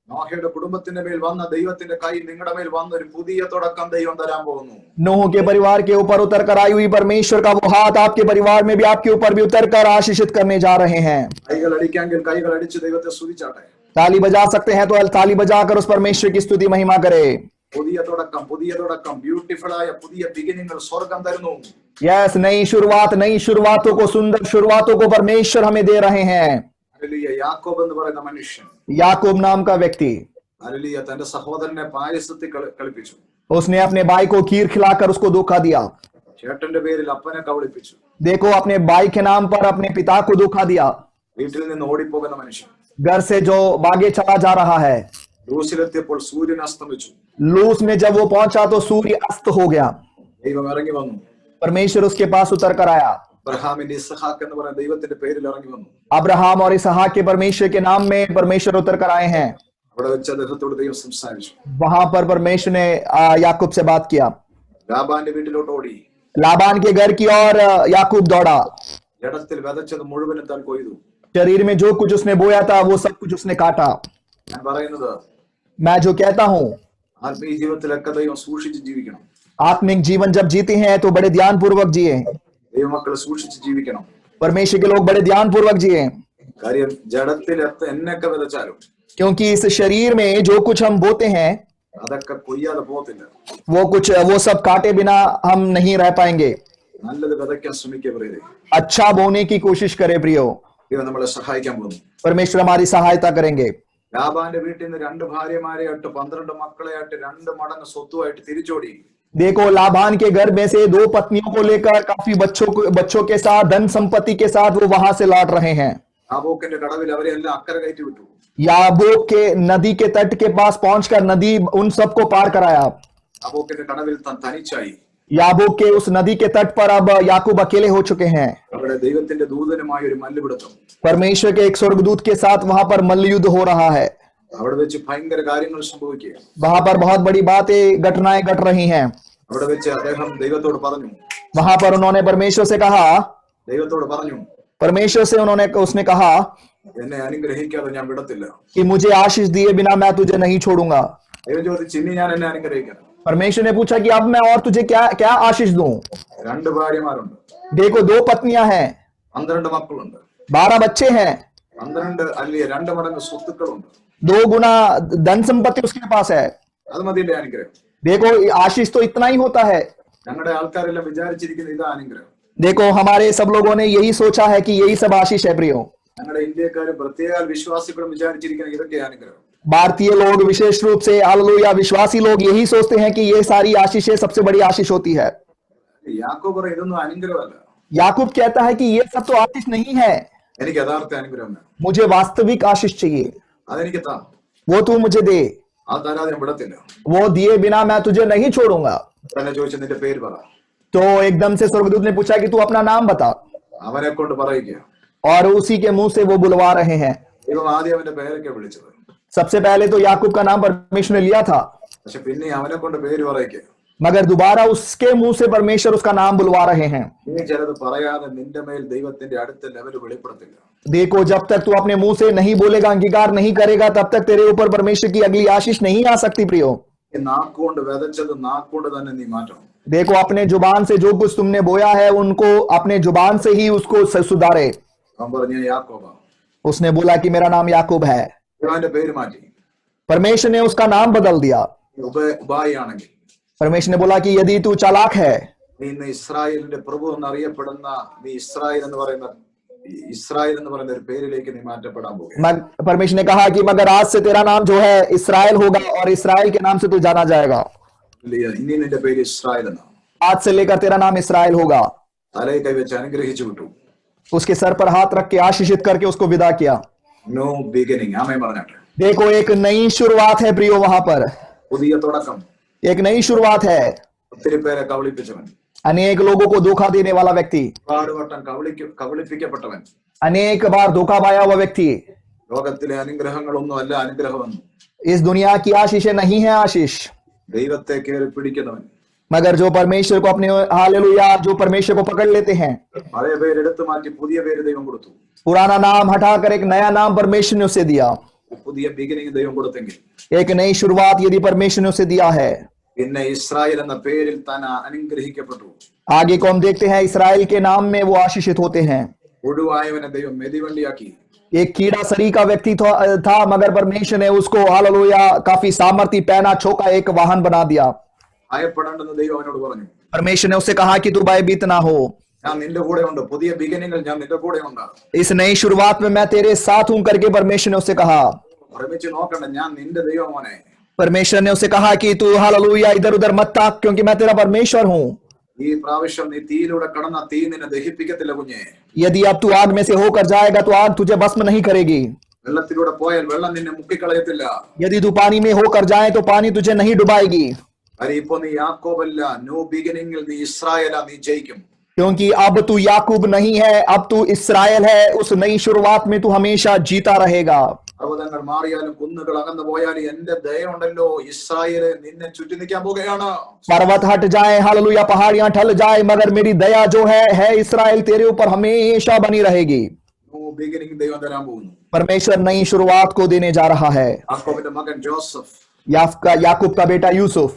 S1: നോഹയുടെ കുടുംബത്തിന്റെ മേൽ വന്ന ദൈവത്തിന്റെ കൈ നിങ്ങളുടെ മേൽ വന്ന ഒരു പുതിയ തുടക്കം ദൈവം തരാൻ പോകുന്നു.
S2: नूह के परिवार के ऊपर उतर कर आई हुई परमेश्वर का वो हाथ आपके परिवार में भी आपके ऊपर भी उतर कर आशीषित करने जा रहे हैं.
S1: കൈകൾ അടിക്കാമെങ്കിൽ കൈകൾ അടിച്ച് ദൈവത്തെ സ്തുതിച്ചാട്ടെ.
S2: ताली बजा सकते हैं तो ताली बजाकर उस परमेश्वर की स्तुति महिमा करे.
S1: പുതിയ തുടക്കം ബ്യൂട്ടിഫുൾ ആയ പുതിയ ബിഗിനിങ്ങൾ സ്വർഗം തരുന്നു.
S2: यस, नई शुरुआतों को, सुंदर शुरुआतों को परमेश्वर हमें दे रहे हैं.
S1: ഹല്ലേലൂയ. യാക്കോബ് എന്ന് പറയുന്ന മനുഷ്യൻ
S2: याकूब नाम का व्यक्ति,
S1: ഹല്ലേലൂയ തന്റെ സഹോദരനെ പായസത്തിൽ കളിപ്പിച്ചു.
S2: उसने अपने भाई को खीर खिलाकर उसको धोखा दिया.
S1: ചേട്ടന്റെ പേരിൽ അപ്പനെ കബളിപ്പിച്ചു.
S2: देखो, अपने भाई के नाम पर अपने पिता को धोखा दिया.
S1: വീട്ടിൽ നിന്ന് ഓടിപ്പോകുന്ന മനുഷ്യൻ
S2: घर से जो भागे चला जा रहा है.
S1: ലൂസിലെത്തിയപ്പോൾ സൂര്യൻ അസ്തമിച്ചു.
S2: लूस में जब वो पहुंचा तो सूर्य अस्त हो गया.
S1: ദൈവം ഇറങ്ങി വന്നു.
S2: परमेश्वर उसके पास उतर कर आया.
S1: അബ്രഹാമിന്റെ ഇസ്ഹാക്ക് എന്ന് പറയുന്ന ദൈവത്തിന്റെ പേരിൽ ഇറങ്ങി വന്നു.
S2: अब्राहम और इसहाक के परमेश्वर के नाम में परमेश्वर उतर कर आए हैं.
S1: അവിടെ വെച്ച് അദ്ദേഹത്തോട് ദൈവം സംസാരിച്ചു.
S2: वहां पर परमेश्वर ने याकूब से बात किया.
S1: ലാബാന്റെ വീട്ടിലോട്ട് ഓടി.
S2: लाबान के घर की ओर याकूब दौड़ा.
S1: ജഡത്തിൽ വിതച്ചത് മുഴുവനും താൻ കൊയ്തു.
S2: शरीर में जो कुछ उसने बोया था वो सब कुछ उसने काटा.
S1: ഞാൻ പറയുന്നത്
S2: मैं जो कहता हूँ,
S1: ആത്മീയ ജീവിതത്തിലൊക്കെ ദൈവം സൂക്ഷിച്ച് ജീവിക്കണം.
S2: आत्मिक जीवन जब जीते हैं तो बड़े ध्यान पूर्वक जिए.
S1: ദൈവമക്കളെ സൂക്ഷിച്ച് ജീവിക്കണം.
S2: परमेश्वर के लोग बड़े ध्यान पूर्वक जिए.
S1: കാര്യം ജഡത്തിൽ എന്നൊക്കെ വിതച്ചാലും
S2: क्योंकि इस शरीर में जो कुछ हम बोते हैं
S1: അതൊക്കെ കൊയ്യാതെ പോകത്തില്ല.
S2: वो सब काटे बिना हम नहीं रह पाएंगे.
S1: നല്ലത് വിതയ്ക്കാൻ ശ്രമിക്കുക പ്രിയരെ.
S2: अच्छा बोने की कोशिश करें प्रियो.
S1: ദൈവം നമ്മളെ സഹായിക്കാൻ പോകുന്നു.
S2: परमेश्वर हमारी सहायता करेंगे.
S1: ലാബാന്റെ വീട്ടിൽ നിന്ന് 2 ഭാര്യമാരെയായിട്ട് 12 മക്കളെയായിട്ട് 2 മടങ്ങ് സ്വത്തുമായിട്ട് തിരിച്ചോടി.
S2: देखो, लाबान के घर में से 2 पत्नियों को लेकर काफी बच्चों के साथ, धन संपत्ति के साथ वो वहां से लौट रहे हैं.
S1: യാബോക്കിന്റെ കടവിൽ അവരെ എല്ലാം അക്കരെ കയറ്റി വിട്ടു.
S2: याबोक के नदी के तट के पास पहुंचकर नदी उन सबको पार कराया.
S1: യാബോക്കിന്റെ കടവിൽ താൻ തനിച്ചായി.
S2: याबोक के उस नदी के तट पर अब याकूब अकेले हो चुके हैं.
S1: അവിടെ ദൈവത്തിന്റെ ദൂതനുമായ ഒരു മല്ലുപിടുത്തം.
S2: परमेश्वर के एक स्वर्गदूत के साथ वहां पर मल्लयुद्ध हो रहा है.
S1: അവിടെ വെച്ച് ഭയങ്കര കാര്യങ്ങൾ സംഭവിക്കുക.
S2: वहां पर बहुत बड़ी घटनाएं घट रही हैं.
S1: അവിടെ വെച്ച് അദ്ദേഹം ദൈവത്തോട് പറഞ്ഞു.
S2: वहां पर उन्होंने परमेश्वर से कहा.
S1: ദൈവത്തോട് പറഞ്ഞു.
S2: परमेश्वर से उसने कहा
S1: എന്നെ അനുഗ്രഹിക്കാതെ ഞാൻ വിടത്തില്ല.
S2: कि मुझे आशीष दिए बिना मैं तुझे नहीं छोड़ूंगा.
S1: ദൈവം ചോദിച്ചു, ഇനി ഞാൻ എന്നെ അനുഗ്രഹിക്കണം.
S2: परमेश्वर ने पूछा कि अब मैं और तुझे क्या आशीष दूं.
S1: 2 ഭാര്യമാരുണ്ട്.
S2: देखो, 2 पत्नियां हैं,
S1: 12 മക്കളുണ്ട്.
S2: 12 बच्चे हैं,
S1: 12 അല്ലെ 2 മടങ്ങ് സ്വത്തുക്കളുണ്ട്.
S2: 2 गुना धन संपत्ति उसके पास है.
S1: അത് മതിയുടെ അനുഗ്രഹം.
S2: देखो, आशीष तो इतना ही होता है.
S1: ഞങ്ങളുടെ ആൾക്കാരെല്ലാം വിചാരിച്ചിരിക്കുന്ന ഇതാ അനുഗ്രഹം.
S2: देखो हमारे सब लोगों ने यही सोचा है कि यही सब आशीष है प्रियो।
S1: ഞങ്ങളുടെ ഇന്ത്യക്കാരും പ്രത്യേക വിശ്വാസികളും വിചാരിച്ചിരിക്കുന്ന ഇതൊക്കെ അനുഗ്രഹം.
S2: भारतीय लोग विशेष रूप से हालेलुया विश्वासी लोग यही सोचते हैं कि ये सारी आशीषें सबसे बड़ी आशीष होती है।
S1: യാക്കോബ് പറയും ഇതൊന്നും അനുഗ്രഹമല്ല,
S2: याकूब कहता है कि ये सब तो आशीष नहीं है,
S1: എനിക്ക് യഥാർത്ഥ അനുഗ്രഹം വേണം,
S2: मुझे वास्तविक आशीष चाहिए,
S1: അതെനിക്ക് താ,
S2: वो तू मुझे दे,
S1: അത് തരാതെ ഞാൻ വിടത്തില്ല.
S2: वो दिए बिना मैं तुझे नहीं छोड़ूंगा।
S1: തന്നെ ചോദിച്ച നിന്റെ പേര് പറ.
S2: तो एकदम से स्वर्गदूत ने पूछा कि तू अपना नाम बता,
S1: അവനെ കൊണ്ട് പറയിക്കുക.
S2: और उसी के मुंह से वो बुलवा रहे हैं।
S1: ദൈവം ആദ്യം അവന്റെ പേരൊക്കെ വിളിച്ചത്,
S2: सबसे पहले तो याकूब का नाम परमेश्वर ने लिया था,
S1: പക്ഷെ പിന്നെ അവനെ കൊണ്ട് പേര് പറയിക്കുക.
S2: मगर दोबारा उसके मुंह से परमेश्वर उसका नाम बुलवा रहे हैं।
S1: നീ ചിലത് പറയാതെ നിന്റെ മേൽ ദൈവത്തിന്റെ അടുത്ത ലെവൽ വെളിപ്പെടുത്തില്ല.
S2: देखो जब तक तू अपने मुंह से नहीं बोलेगा, अंगीकार नहीं करेगा, तब तक तेरे ऊपर परमेश्वर की अगली आशीष नहीं आ सकती प्रियो।
S1: ഈ നാക്കുകൊണ്ട് വിതച്ചത് നാക്കുകൊണ്ട് തന്നെ നീ മാറ്റണം.
S2: देखो अपने जुबान से जो कुछ तुमने बोया है उनको अपने जुबान से ही उसको सुधारे।
S1: അവൻ പറഞ്ഞു യാക്കോബ,
S2: उसने बोला कि मेरा नाम याकूब है,
S1: അവന്റെ പേര് മാറ്റി.
S2: परमेश्वर ने उसका नाम बदल दिया।
S1: ഉപായിയാണെങ്കിൽ
S2: परमेश्वर ने बोला कि यदि तू चालाक है,
S1: നീ ഇന്ന് ഇസ്രായേലിന്റെ പ്രഭു എന്നറിയപ്പെടുന്ന നീ ഇസ്രായേൽ എന്ന് പറയുന്ന ഒരു പേരിലേക്ക് നീ മാറ്റപ്പെടാൻ പോകുക.
S2: परमेश्वर ने कहा कि मगर आज से तेरा नाम जो है इसराइल होगा और इसराइल के नाम से तू जाना जाएगा।
S1: ഇനി നിന്റെ പേര് ഇസ്രായേൽ എന്നാണ്.
S2: आज से लेकर तेरा नाम इसराइल होगा।
S1: തലയെ കൈവച്ച് അനുഗ്രഹിച്ചു വിട്ടു.
S2: उसके सर पर हाथ रख के आशीषित करके उसको विदा किया।
S1: ന്യൂ ബിഗിനിങ്, ആമേൻ പറഞ്ഞാട്ടെ.
S2: देखो एक नई शुरुआत है प्रियो, वहां पर
S1: പുതിയ തുടക്കം.
S2: एक नई शुरुआत है।
S1: ഒത്തിരി പേരെ കബളിപ്പിച്ചവൻ,
S2: अनेक लोगों को धोखा देने वाला व्यक्ति,
S1: ഒരുപാട് വട്ടം കബളിപ്പിക്കപ്പെട്ടവൻ,
S2: अनेक बार धोखा पाया हुआ व्यक्ति,
S1: ലോകത്തിലെ അനുഗ്രഹങ്ങളൊന്നും അല്ല അനുഗ്രഹമെന്ന്
S2: इस दुनिया की आशीषें नहीं है आशीष,
S1: ദൈവത്തെ കയറി പിടിക്കുന്നവൻ,
S2: मगर जो परमेश्वर को अपने हालेलुया जो परमेश्वर को पकड़ लेते हैं,
S1: പഴയ പേര് എടുത്തു മാറ്റി പുതിയ പേര് ദൈവം കൊടുത്തു.
S2: पुराना नाम हटाकर एक नया नाम परमेश्वर ने उसे दिया।
S1: പുതിയ ബിഗിനിങ് ദൈവം കൊടുത്തെങ്കിൽ
S2: एक नई शुरुआत यदि परमेश्वर ने उसे दिया है,
S1: പിന്നെ ഇസ്രായേൽ എന്ന പേരിൽ താൻ അനുഗ്രഹിക്കപ്പെട്ടു.
S2: आगे को हम देखते हैं इसराइल के नाम में वो आशीषित होते हैं।
S1: ഒടുവായവനെ ദൈവം മെതിവണ്ടിയാക്കി.
S2: एक कीड़ा शरीर का व्यक्ति था, मगर परमेश्वर ने उसको हालेलुया काफी सामर्थी पैना छोका एक वाहन बना दिया।
S1: ഭയപ്പെടേണ്ടെന്ന് ദൈവം അവനോട് പറഞ്ഞു.
S2: परमेश्वर ने उससे कहा कि तू भयभीत ना हो,
S1: ഞാൻ നിന്റെ കൂടെ ഉണ്ട്, പുതിയ ബിഗിനിങ്ങിൽ ഞാൻ നിന്റെ കൂടെ ഉണ്ട്.
S2: इस नई शुरुआत में मैं तेरे साथ हूं करके परमेश्वर ने उससे कहा।
S1: ഭ്രമിച്ച് നോക്കണ്ട, ഞാൻ നിന്റെ ദൈവമോനെ.
S2: परमेश्वर ने उससे कहा कि तू हालेलुया इधर उधर मत ताक, क्योंकि मैं तेरा परमेश्वर हूं।
S1: ഈ പ്രാവശ്യം നീ തീയിലൂടെ കടന്ന തീ നിന്നെ ദഹിപ്പിക്കത്തില്ല കുഞ്ഞെ.
S2: यदि अब तू आग में से होकर जाएगा तो आग तुझे भस्म नहीं करेगी।
S1: വെള്ളത്തിലൂടെ പോയാൽ വെള്ളം നിന്നെ മുക്കിക്കളയത്തില്ല.
S2: यदि तू पानी में होकर जाए तो पानी तुझे नहीं डुबाएगी,
S1: അരി ഇപ്പൊ നീ യാക്കോബല്ല, ന്യൂ ബിഗിനിങ്ങിൽ നീ ഇസ്രായേലാ, നീ ജയിക്കും.
S2: क्योंकि अब तू याकूब नहीं है, अब तू इस्राएल है। उस नई शुरुआत में तू हमेशा जीता रहेगा।
S1: പർവ്വതങ്ങൾ മാറിയാലും കുന്നുകൾ അകന്നു പോയാലും എന്റെ ദയ ഉണ്ടല്ലോ, ഇസ്രായേലെ നിന്നെ ചുറ്റി നിൽക്കാൻ പോകുകയാണ്.
S2: पर्वत हट जाए, हालेलुया पहाड़ियां ठल जाए, मगर मेरी दया जो है इस्राएल तेरे ऊपर हमेशा बनी रहेगी।
S1: ന്യൂ ബിഗിനിങ് ദൈവം തരാൻ പോകുന്നു.
S2: परमेश्वर नई शुरुआत को देने जा रहा है।
S1: യാക്കോബിന്റെ മകൻ ജോസഫ്
S2: याकूब का बेटा यूसुफ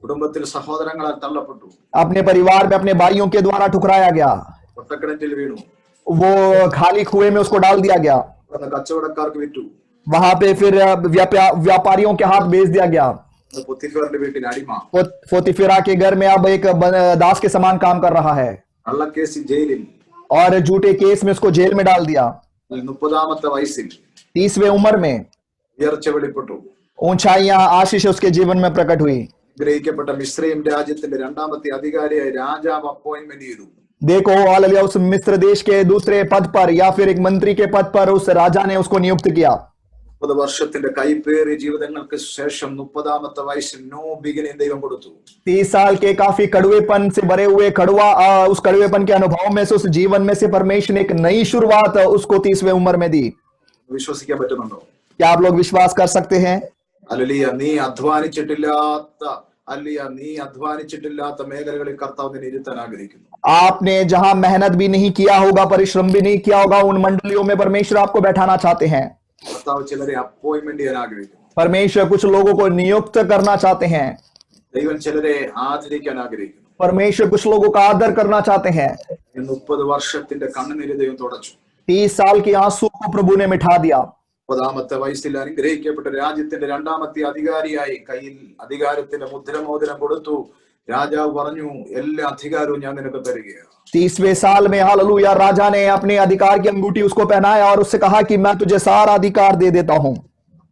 S1: കുടുംബത്തിൽ സഹോദരങ്ങളാൽ തള്ളപ്പെട്ടു.
S2: अपने परिवार में अपने भाइयों के द्वारा ठुकराया गया,
S1: പൊട്ടക്കിണറ്റിൽ വീണു.
S2: वो खाली कुएं में उसको डाल दिया गया।
S1: കച്ചവടക്കാർക്ക് വിറ്റു.
S2: वहां पे फिर व्यापारियों के हाथ बेच दिया गया।
S1: പൊത്തിഫേറിന്റെ വീട്ടിൽ അടിമ.
S2: पोतीफेरा के घर में अब एक दास के समान काम कर रहा है,
S1: കള്ളക്കേസിൽ ജയിലിൽ.
S2: और झूठे केस में उसको जेल में डाल दिया।
S1: 30ാമത്തെ വയസ്സിൽ
S2: 30वें उम्र में
S1: ഉയർച്ച വെളിപ്പെട്ടു.
S2: ऊंचाइयां आशीष उसके जीवन में प्रकट हुई।
S1: ഗ്രഹിക്കപ്പെട്ട മിസ്രൈം രാജ്യത്തിന്റെ 2ാമത്തെ അധികാരിയായി രാജാവ് അപ്പോയിന്റ്മെന്റ് ചെയ്തു.
S2: देखो हालेलुया उस मिस्र देश के दूसरे पद पर या फिर एक मंत्री के पद पर उस राजा ने उसको नियुक्त किया।
S1: 30 വർഷത്തിന്റെ കൈപ്പേറിയ ജീവിതങ്ങൾക്ക് ശേഷം 30ാമത്തെ വയസ്സിൽ ന്യൂ ബിഗിനിങ് ദൈവം കൊടുത്തു.
S2: 30 साल के काफी कड़वेपन से भरे हुए उस कड़वेपन के अनुभव में से उस जीवन में से परमेश्वर ने एक नई शुरुआत उसको 30वें उम्र में दी।
S1: വിശ്വസിക്കാൻ പറ്റുന്നുണ്ടോ?
S2: क्या आप लोग विश्वास कर सकते हैं?
S1: ഹല്ലേലൂയ. നീ അധ്വാനിച്ചിട്ടില്ലാത്ത മേഖലകളിൽ കർത്താവ് നിന്നെ ഇരുത്താൻ ആഗ്രഹിക്കുന്നു.
S2: आपने जहां मेहनत भी नहीं किया होगा, परिश्रम भी नहीं किया होगा, उन मंडलियों में परमेश्वर आपको बैठाना चाहते हैं।
S1: കർത്താവ് ചിലരെ അപ്പോയിന്റ്മെന്റ് ചെയ്യാൻ ആഗ്രഹിക്കുന്നു.
S2: परमेश्वर कुछ लोगों को नियुक्त करना चाहते हैं।
S1: ദൈവം ചിലരെ ആദരിക്കാൻ ആഗ്രഹിക്കുന്നു.
S2: परमेश्वर कुछ लोगों का आदर करना चाहते हैं।
S1: 30 വർഷത്തിന്റെ കണ്ണുനീര് ദൈവം തുടച്ചു.
S2: 30 साल के आंसू को प्रभु ने मिटा दिया।
S1: 30ാമത്തെ വയസ്സിൽ അനുഗ്രഹിക്കപ്പെട്ട രാജ്യത്തിന്റെ 2ാമത്തെ അധികാരിയായി കയ്യിൽ അധികാരത്തിന്റെ മുദ്രമോതിരം കൊടുത്തു. രാജാവ് പറഞ്ഞു, എല്ലാ അധികാരവും ഞാൻ നിനക്ക് തരികയാണ്.
S2: 30वें साल में हालेलुया राजा ने अपने अधिकार की अंगूठी उसको पहनाया और उससे कहा कि मैं तुझे सारा अधिकार दे देता हूं.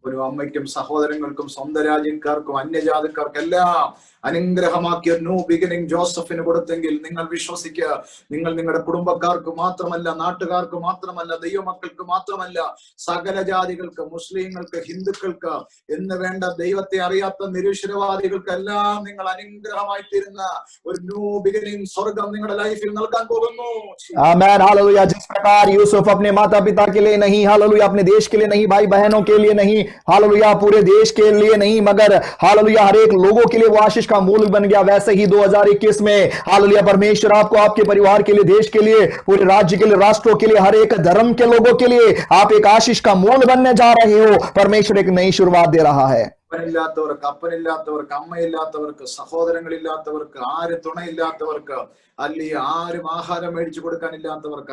S1: ഒരു അമ്മയ്ക്കും സഹോദരങ്ങൾക്കും സ്വന്തം രാജ്യക്കാർക്കും അന്യജാതിക്കാർക്കെല്ലാം അനുഗ്രഹമാക്കിയ ന്യൂ ബിഗിനിങ് ജോസഫിന് കൊടുത്തെങ്കിൽ നിങ്ങൾ വിശ്വസിക്കുക, നിങ്ങൾ നിങ്ങളുടെ കുടുംബക്കാർക്ക് മാത്രമല്ല, നാട്ടുകാർക്ക് മാത്രമല്ല, ദൈവമക്കൾക്ക് മാത്രമല്ല, സകല ജാതികൾക്ക്, മുസ്ലിങ്ങൾക്ക്, ഹിന്ദുക്കൾക്ക് എന്ന് വേണ്ട ദൈവത്തെ അറിയാത്ത നിരീശ്വരവാദികൾക്കെല്ലാം നിങ്ങൾ അനുഗ്രഹമായി തീരുന്ന ഒരു ന്യൂ ബിഗിനിങ് സ്വർഗം നിങ്ങളുടെ ലൈഫിൽ നൽകാൻ പോകുന്നു.
S2: Amen hallelujah. जिस प्रकार यूसुफ अपने माता पिता के लिए नहीं, हालेलुया अपने देश के लिए नहीं, भाई बहनों के लिए नहीं, हालेलुया पूरे देश के लिए नहीं, मगर हालेलुया हर एक लोगों के लिए वो आशीष का मूल बन गया, वैसे ही 2021 में हालेलुया परमेश्वर आपको आपके परिवार के लिए, देश के लिए, पूरे राज्य के लिए, राष्ट्रों के लिए, हर एक धर्म के लोगों के लिए आप एक आशीष का मूल बनने जा रहे हो. परमेश्वर एक नई शुरुआत दे रहा है.
S1: അപ്പനില്ലാത്തവർക്ക്, അപ്പനില്ലാത്തവർക്ക്, അമ്മയില്ലാത്തവർക്ക്, സഹോദരങ്ങളില്ലാത്തവർക്ക്, ആരും തുണയില്ലാത്തവർക്ക്, അല്ലെങ്കിൽ ആരും ആഹാരം മേടിച്ചു കൊടുക്കാനില്ലാത്തവർക്ക്,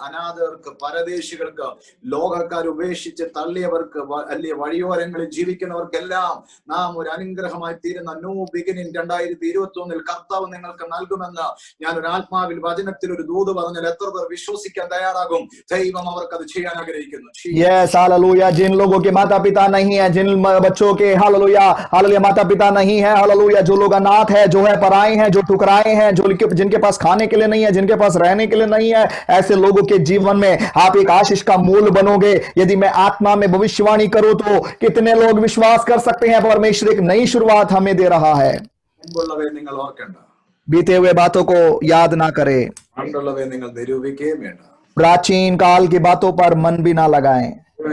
S1: അനാഥർക്ക്, പരദേശികൾക്ക്, ലോകക്കാർ ഉപേക്ഷിച്ച് തള്ളിയവർക്ക്, അല്ലെങ്കിൽ വഴിയോരങ്ങളിൽ ജീവിക്കുന്നവർക്കെല്ലാം നാം ഒരു അനുഗ്രഹമായി തീരുന്ന ന്യൂ ബിഗിനിങ് 2021 കർത്താവ് നിങ്ങൾക്ക് നൽകുമെന്ന് ഞാൻ ഒരു ആത്മാവിൽ വചനത്തിൽ ഒരു ദൂത് പറഞ്ഞാൽ എത്ര പേർ വിശ്വസിക്കാൻ തയ്യാറാകും? ദൈവം അവർക്ക് അത് ചെയ്യാൻ ആഗ്രഹിക്കുന്നു.
S2: Yes hallelujah. जिन लोगों के माता पिता नहीं है, जिन बच्चों के हालेलुया हालेलुया माता पिता नहीं है, हालेलुया जो लोग अनाथ है, जो है पराए हैं, जो ठुकराए हैं, जो जिनके पास खाने के लिए नहीं है, जिनके पास रहने के लिए नहीं है, ऐसे लोगों के जीवन में आप एक आशीष का मूल बनोगे. यदि मैं आत्मा में भविष्यवाणी करूं तो कितने लोग विश्वास कर सकते हैं परमेश्वर एक नई शुरुआत हमें दे रहा है.
S1: മുമ്പുള്ളവയെ നിങ്ങൾ ഓർക്കണ്ട,
S2: बीते हुए बातों को याद ना करे,
S1: പണ്ടുള്ളവയെ നിങ്ങൾ നിരൂപിക്കുകയും വേണ്ട.
S2: प्राचीन काल की बातों पर मन भी ना लगाएं,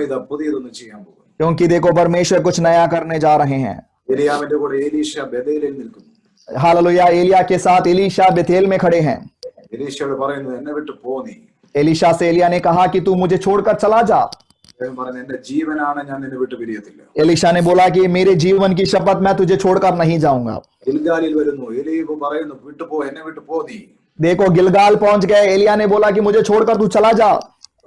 S1: ഇത് പുതിയതൊന്നും ചെയ്യാൻ പോകും.
S2: क्योंकि देखो परमेश्वर कुछ नया करने जा रहे हैं.
S1: എലിയാവിന്റെ കൂടെ എലീശ ബേഥേലിൽ നിൽക്കുന്നു.
S2: हालेलुया. एलिया के साथ एलीशा बेथेल में खड़े हैं.
S1: എലീശയോട് പറയുന്നു, എന്നെ വിട്ട് പോ നീ.
S2: एलीशा से एलिया ने कहा कि तू मुझे छोड़कर चला जा.
S1: അദ്ദേഹം പറഞ്ഞു, എന്റെ ജീവനാണ്, ഞാൻ നിന്നെ വിട്ട് പിരിയത്തില്ല.
S2: एलीशा ने बोला कि मेरे जीवन की शपथ मैं तुझे छोड़कर नहीं जाऊंगा.
S1: ഗിൽഗാലിൽ വരുന്നു, എലീഹു പറയുന്നു, വിട്ടുപോ, എന്നെ വിട്ടു പോ നീ.
S2: देखो गिलगाल पहुंच गए. एलिया ने बोला कि मुझे छोड़कर तू चला जा.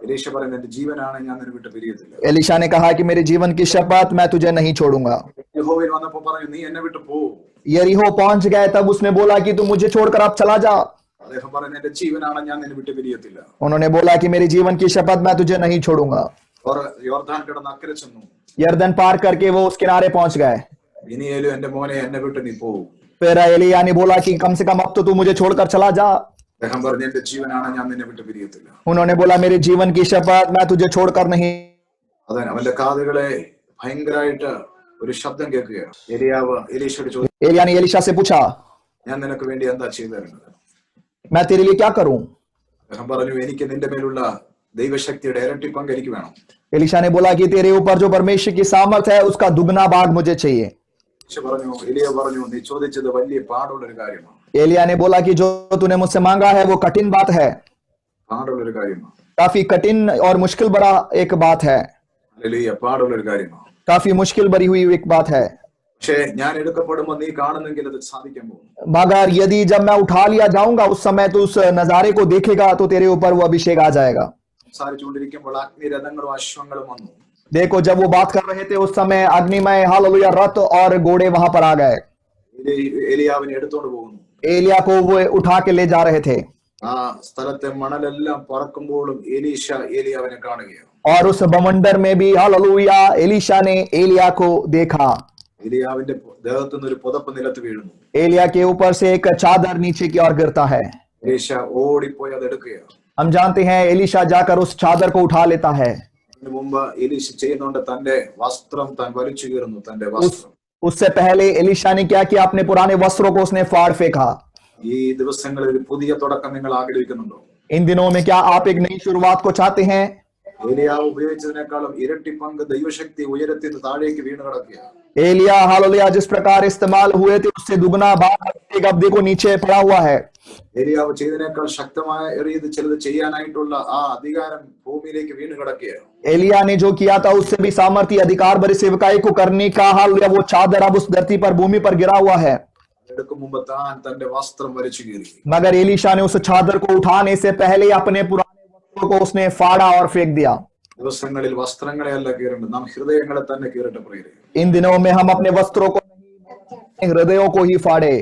S1: എലീശ പറയുന്നു, എന്റെ ജീവനാണ്, ഞാൻ നിന്നെ വിട്ട് പിരിയത്തില്ല.
S2: एलीशा ने कहा कि मेरे जीवन की शपथ मैं तुझे नहीं छोड़ूंगा.
S1: യഹോവയിൽ വന്നപ്പോ പറഞ്ഞു, നീ എന്നെ വിട്ടു പോ.
S2: यरीहो पहुंच गए, तब उसने बोला कि तू मुझे छोड़कर अब चला जा.
S1: അദ്ദേഹം പറഞ്ഞു, എന്റെ ജീവനാണ്, ഞാൻ നിന്നെ വിട്ട് പിരിയത്തില്ല.
S2: उन्होंने बोला कि मेरे जीवन की शपथ मैं तुझे नहीं छोड़ूंगा.
S1: യോർദാൻ കിടന്ന് അക്കരെ ചെന്നു.
S2: यरदन पार करके वो उस किनारे पहुंच गए.
S1: ഇനിയേലും എന്റെ മോനെ, എന്നെ വിട്ട് നീ പോ.
S2: फिर एलिया ने बोला कि कम से कम अब तो तू मुझे छोड़कर चला जा.
S1: അദ്ദേഹം പറഞ്ഞു, എന്റെ ജീവനാണ്, ഞാൻ നിന്നെ വിട്ട് പിരിയത്തില്ല.
S2: उन्होंने बोला मेरे जीवन की शपथ मैं तुझे छोड़कर नहीं.
S1: അതെ, അവന്റെ കാതുകളെ ഭയങ്കരമായിട്ട് ഒരു ശബ്ദം കേൾക്കുകയാണ്. എലിയാവ് എലീശയോട് ചോദിച്ചു,
S2: एलिया ने एलीशा से पूछा
S1: ഞാൻ നിനക്ക് വേണ്ടി എന്താ ചെയ്തു തരുന്നത്?
S2: मैं तेरे लिए क्या करूं?
S1: അദ്ദേഹം പറഞ്ഞു, എനിക്ക് നിന്റെ മേലുള്ള ദൈവശക്തിയുടെ ഇരട്ടി പങ്ക് എനിക്ക് വേണം.
S2: एलीशा ने बोला कि तेरे ऊपर जो परमेश्वर की सामर्थ है उसका दुगना भाग मुझे चाहिए.
S1: എലിയ പറഞ്ഞു, നീ ചോദിച്ചത് വലിയ പാടുള്ള ഒരു കാര്യമാണ്.
S2: एलिया ने बोला कि जो तूने मुझसे मांगा है वो कठिन बात है,
S1: പാടുള്ള ഒരു കാര്യമാണ്.
S2: काफी कठिन और मुश्किल भरा एक बात है,
S1: ഹല്ലേലൂയ, പാടുള്ള ഒരു കാര്യമാണ്.
S2: काफी मुश्किल भरी हुई एक बात है.
S1: പക്ഷേ ഞാൻ എടുക്കപ്പെടുമ്പോൾ നീ കാണുന്നെങ്കിൽ അത് സാധിക്കാൻ പോകും.
S2: मगर यदि जब मैं उठा लिया जाऊंगा उस समय तो उस नजारे को देखेगा तो तेरे ऊपर वो अभिषेक आ जाएगा.
S1: സംസാരിച്ചുകൊണ്ടിരിക്കുമ്പോൾ അഗ്നിരഥങ്ങളും അശ്വങ്ങളും വന്നു.
S2: देखो जब वो बात कर रहे थे उस समय अग्निमय हालेलुया रथ और घोड़े वहां पर आ गए.
S1: എലിയാവിനെ എടുത്തോണ്ട് പോകുന്നു.
S2: एलिया को वो उठा के ले जा रहे थे.
S1: ആ സ്ഥലത്തെ മണലെല്ലാം പറക്കുമ്പോഴും എലീശ എലിയാവിനെ കാണുകയാണ്.
S2: और उस बवंडर में भी हालेलुया एलीशा ने एलिया को देखा.
S1: എലിയാവിന്റെ ദേഹത്തു നിന്ന് ഒരു പുതപ്പ് നിലത്ത് വീഴുന്നു.
S2: एलिया के ऊपर से एक चादर नीचे की ओर गिरता है.
S1: എലീശ ഓടിപ്പോയി അത് എടുക്കുകയാണ്.
S2: हम जानते हैं एलीशा जाकर उस चादर को उठा लेता है.
S1: ഇതിനു മുമ്പ് എലീശ ചെയ്യുന്നുണ്ട്, തന്റെ വസ്ത്രം താൻ വലിച്ചു കീറുന്നു. തന്റെ വസ്ത്രം
S2: उससे पहले एलीशा ने क्या किया? अपने पुराने वस्त्रों को उसने फाड़ फेंका.
S1: ഈ ദിവസങ്ങളിൽ ഒരു പുതിയ തുടക്കം നിങ്ങൾ ആഗ്രഹിക്കുന്നുണ്ടോ?
S2: इन दिनों में क्या आप एक नई शुरुआत को चाहते हैं?
S1: ഏലിയാവ് ഉപയോഗിച്ചതിനേക്കാളും ഇരട്ടി പങ്ക് ദൈവശക്തി ഉയരത്തിൽ നിന്ന് താഴേക്ക് വീണ് കിടക്കുകയാണ്.
S2: एलिया हालेलुया जिस प्रकार इस्तेमाल हुए थे उससे दुगना भाग अब देखो नीचे पड़ा हुआ है.
S1: ഏലിയാവ് ചെയ്തതിനേക്കാൾ ശക്തമായ എറിയത് ചിലത് ചെയ്യാനായിട്ടുള്ള ആ അധികാരം ഭൂമിയിലേക്ക് വീണ് കിടക്കുകയാണ്.
S2: एलिया ने जो किया था उससे भी सामर्थ्य अधिकार भरी सेवकाई को करने का हालेलुया वो चादर अब उस धरती पर भूमि पर गिरा हुआ है.
S1: എടുക്കും മുമ്പ് താൻ തന്റെ വസ്ത്രം വലിച്ചു കീറി.
S2: मगर एलीशा ने उस चादर को उठाने से पहले अपने पुराने वस्त्रों को उसने फाड़ा और फेंक दिया.
S1: ദിവസങ്ങളിൽ വസ്ത്രങ്ങളെ അല്ല കീറേണ്ടത്, നാം ഹൃദയങ്ങളെ തന്നെ കീറട്ടെ പ്രിയരേ.
S2: इन दिनों में हम अपने वस्त्रों को नहीं, हृदयों को ही फाड़े.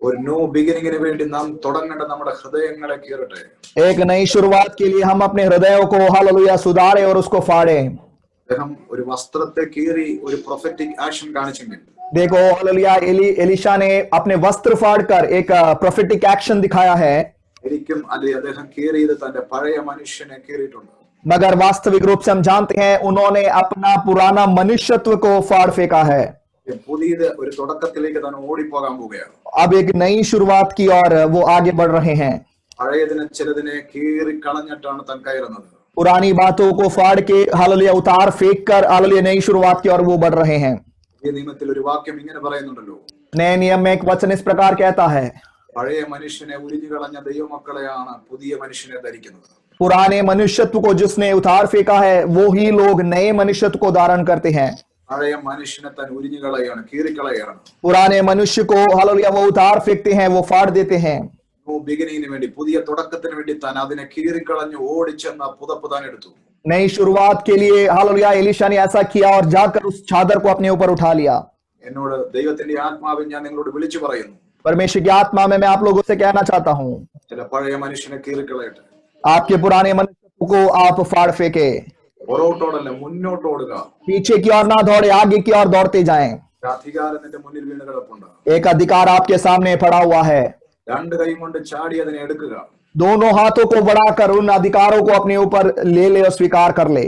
S1: ഒരു ന്യൂ ബിഗിനിങ്ങിന് വേണ്ടി നാം തുടങ്ങേണ്ട നമ്മുടെ ഹൃദയങ്ങളെ കീറട്ടെ.
S2: एक नई शुरुआत के लिए हम अपने हृदयों को हालेलुया सुधारें और उसको फाड़ें.
S1: അദ്ദേഹം ഒരു വസ്ത്രത്തെ കീറി ഒരു പ്രൊഫറ്റിക് ആക്ഷൻ കാണിച്ചെങ്കിൽ
S2: देखो हालेलुया एलिशा ने अपने वस्त्र फाड़कर एक प्रोफेटिक एक्शन दिखाया है,
S1: ശരിക്കും അല്ലെ അദ്ദേഹം കീറിയത് തന്റെ പഴയ മനുഷ്യനെ കീറിയിട്ടുണ്ട്.
S2: मगर वास्तविक रूप से हम जानते हैं उन्होंने अपना पुराना मनुष्यत्व को फाड़ फेंका है.
S1: പുതിയത് ഒരു തുടക്കത്തിലേക്ക് തന്നെ ഓടിപ്പോകാൻ പോവുകയാണ്.
S2: अब एक नई शुरुआत की और वो आगे बढ़ रहे हैं.
S1: പഴയതിനെ ചിലതിനെ കീറി കളഞ്ഞിട്ടാണ് താൻ കയറുന്നത്.
S2: पुरानी बातों को फाड़ के हालेलुया उतार फेंक कर हालेलुया नई शुरुआत की और वो बढ़ रहे हैं.
S1: ഈ നിയമത്തിൽ ഒരു വാക്യം ഇങ്ങനെ പറയുന്നുണ്ടല്ലോ,
S2: नए नियम में एक वचन इस प्रकार कहता है,
S1: പഴയ മനുഷ്യനെ ഉരിഞ്ഞു കളഞ്ഞ ദൈവമക്കളെയാണ് പുതിയ മനുഷ്യനെ ധരിക്കുന്നത്.
S2: पुराने मनुष्यत्व को जिसने उतार फेंका है वो ही लोग नए मनुष्यत्व को धारण करते हैं.
S1: പഴയ മനുഷ്യനെ താൻ ഉരിഞ്ഞു കളയാണ്, കീറിക്കളയാണ്.
S2: पुराने मनुष्य को हालेलुया वो उतार फेंकते हैं, वो फाड़ देते हैं.
S1: ബിഗിനിങ്ങിന് വേണ്ടി പുതിയ തുടക്കത്തിന് വേണ്ടി താൻ അതിനെ കീറിക്കളഞ്ഞു ഓടിച്ചെന്ന പുതപ്പ് താൻ എടുത്തു.
S2: नई शुरुआत के लिए हालेलुया एलिशा ने ऐसा किया और जाकर उस चादर को अपने ऊपर उठा लिया.
S1: എന്നോട് ദൈവത്തിന്റെ ആത്മാവിൽ ഞാൻ നിങ്ങളോട് വിളിച്ചു പറയുന്നു,
S2: परमेश्वर की आत्मा में मैं आप लोगों से कहना चाहता हूँ,
S1: ചില പഴയ മനുഷ്യനെ കീറിക്കളയട്ടെ.
S2: आपके पुराने मनुष्य को आप फाड़ फेंके.
S1: പുറകോട്ടോടല്ല, മുന്നോട്ടോടുക.
S2: पीछे की ओर ना दौड़े, आगे की ओर दौड़ते जाएं.
S1: ഒരു അധികാരം നിന്റെ മുന്നിൽ വീണ് കിടപ്പുണ്ട്.
S2: एक अधिकार आपके सामने पड़ा हुआ है.
S1: രണ്ട് കൈ കൊണ്ട് ചാടി അതിനെ എടുക്കുക.
S2: दोनों हाथों को बढ़ाकर उन अधिकारों को अपने ऊपर ले ले और स्वीकार कर ले.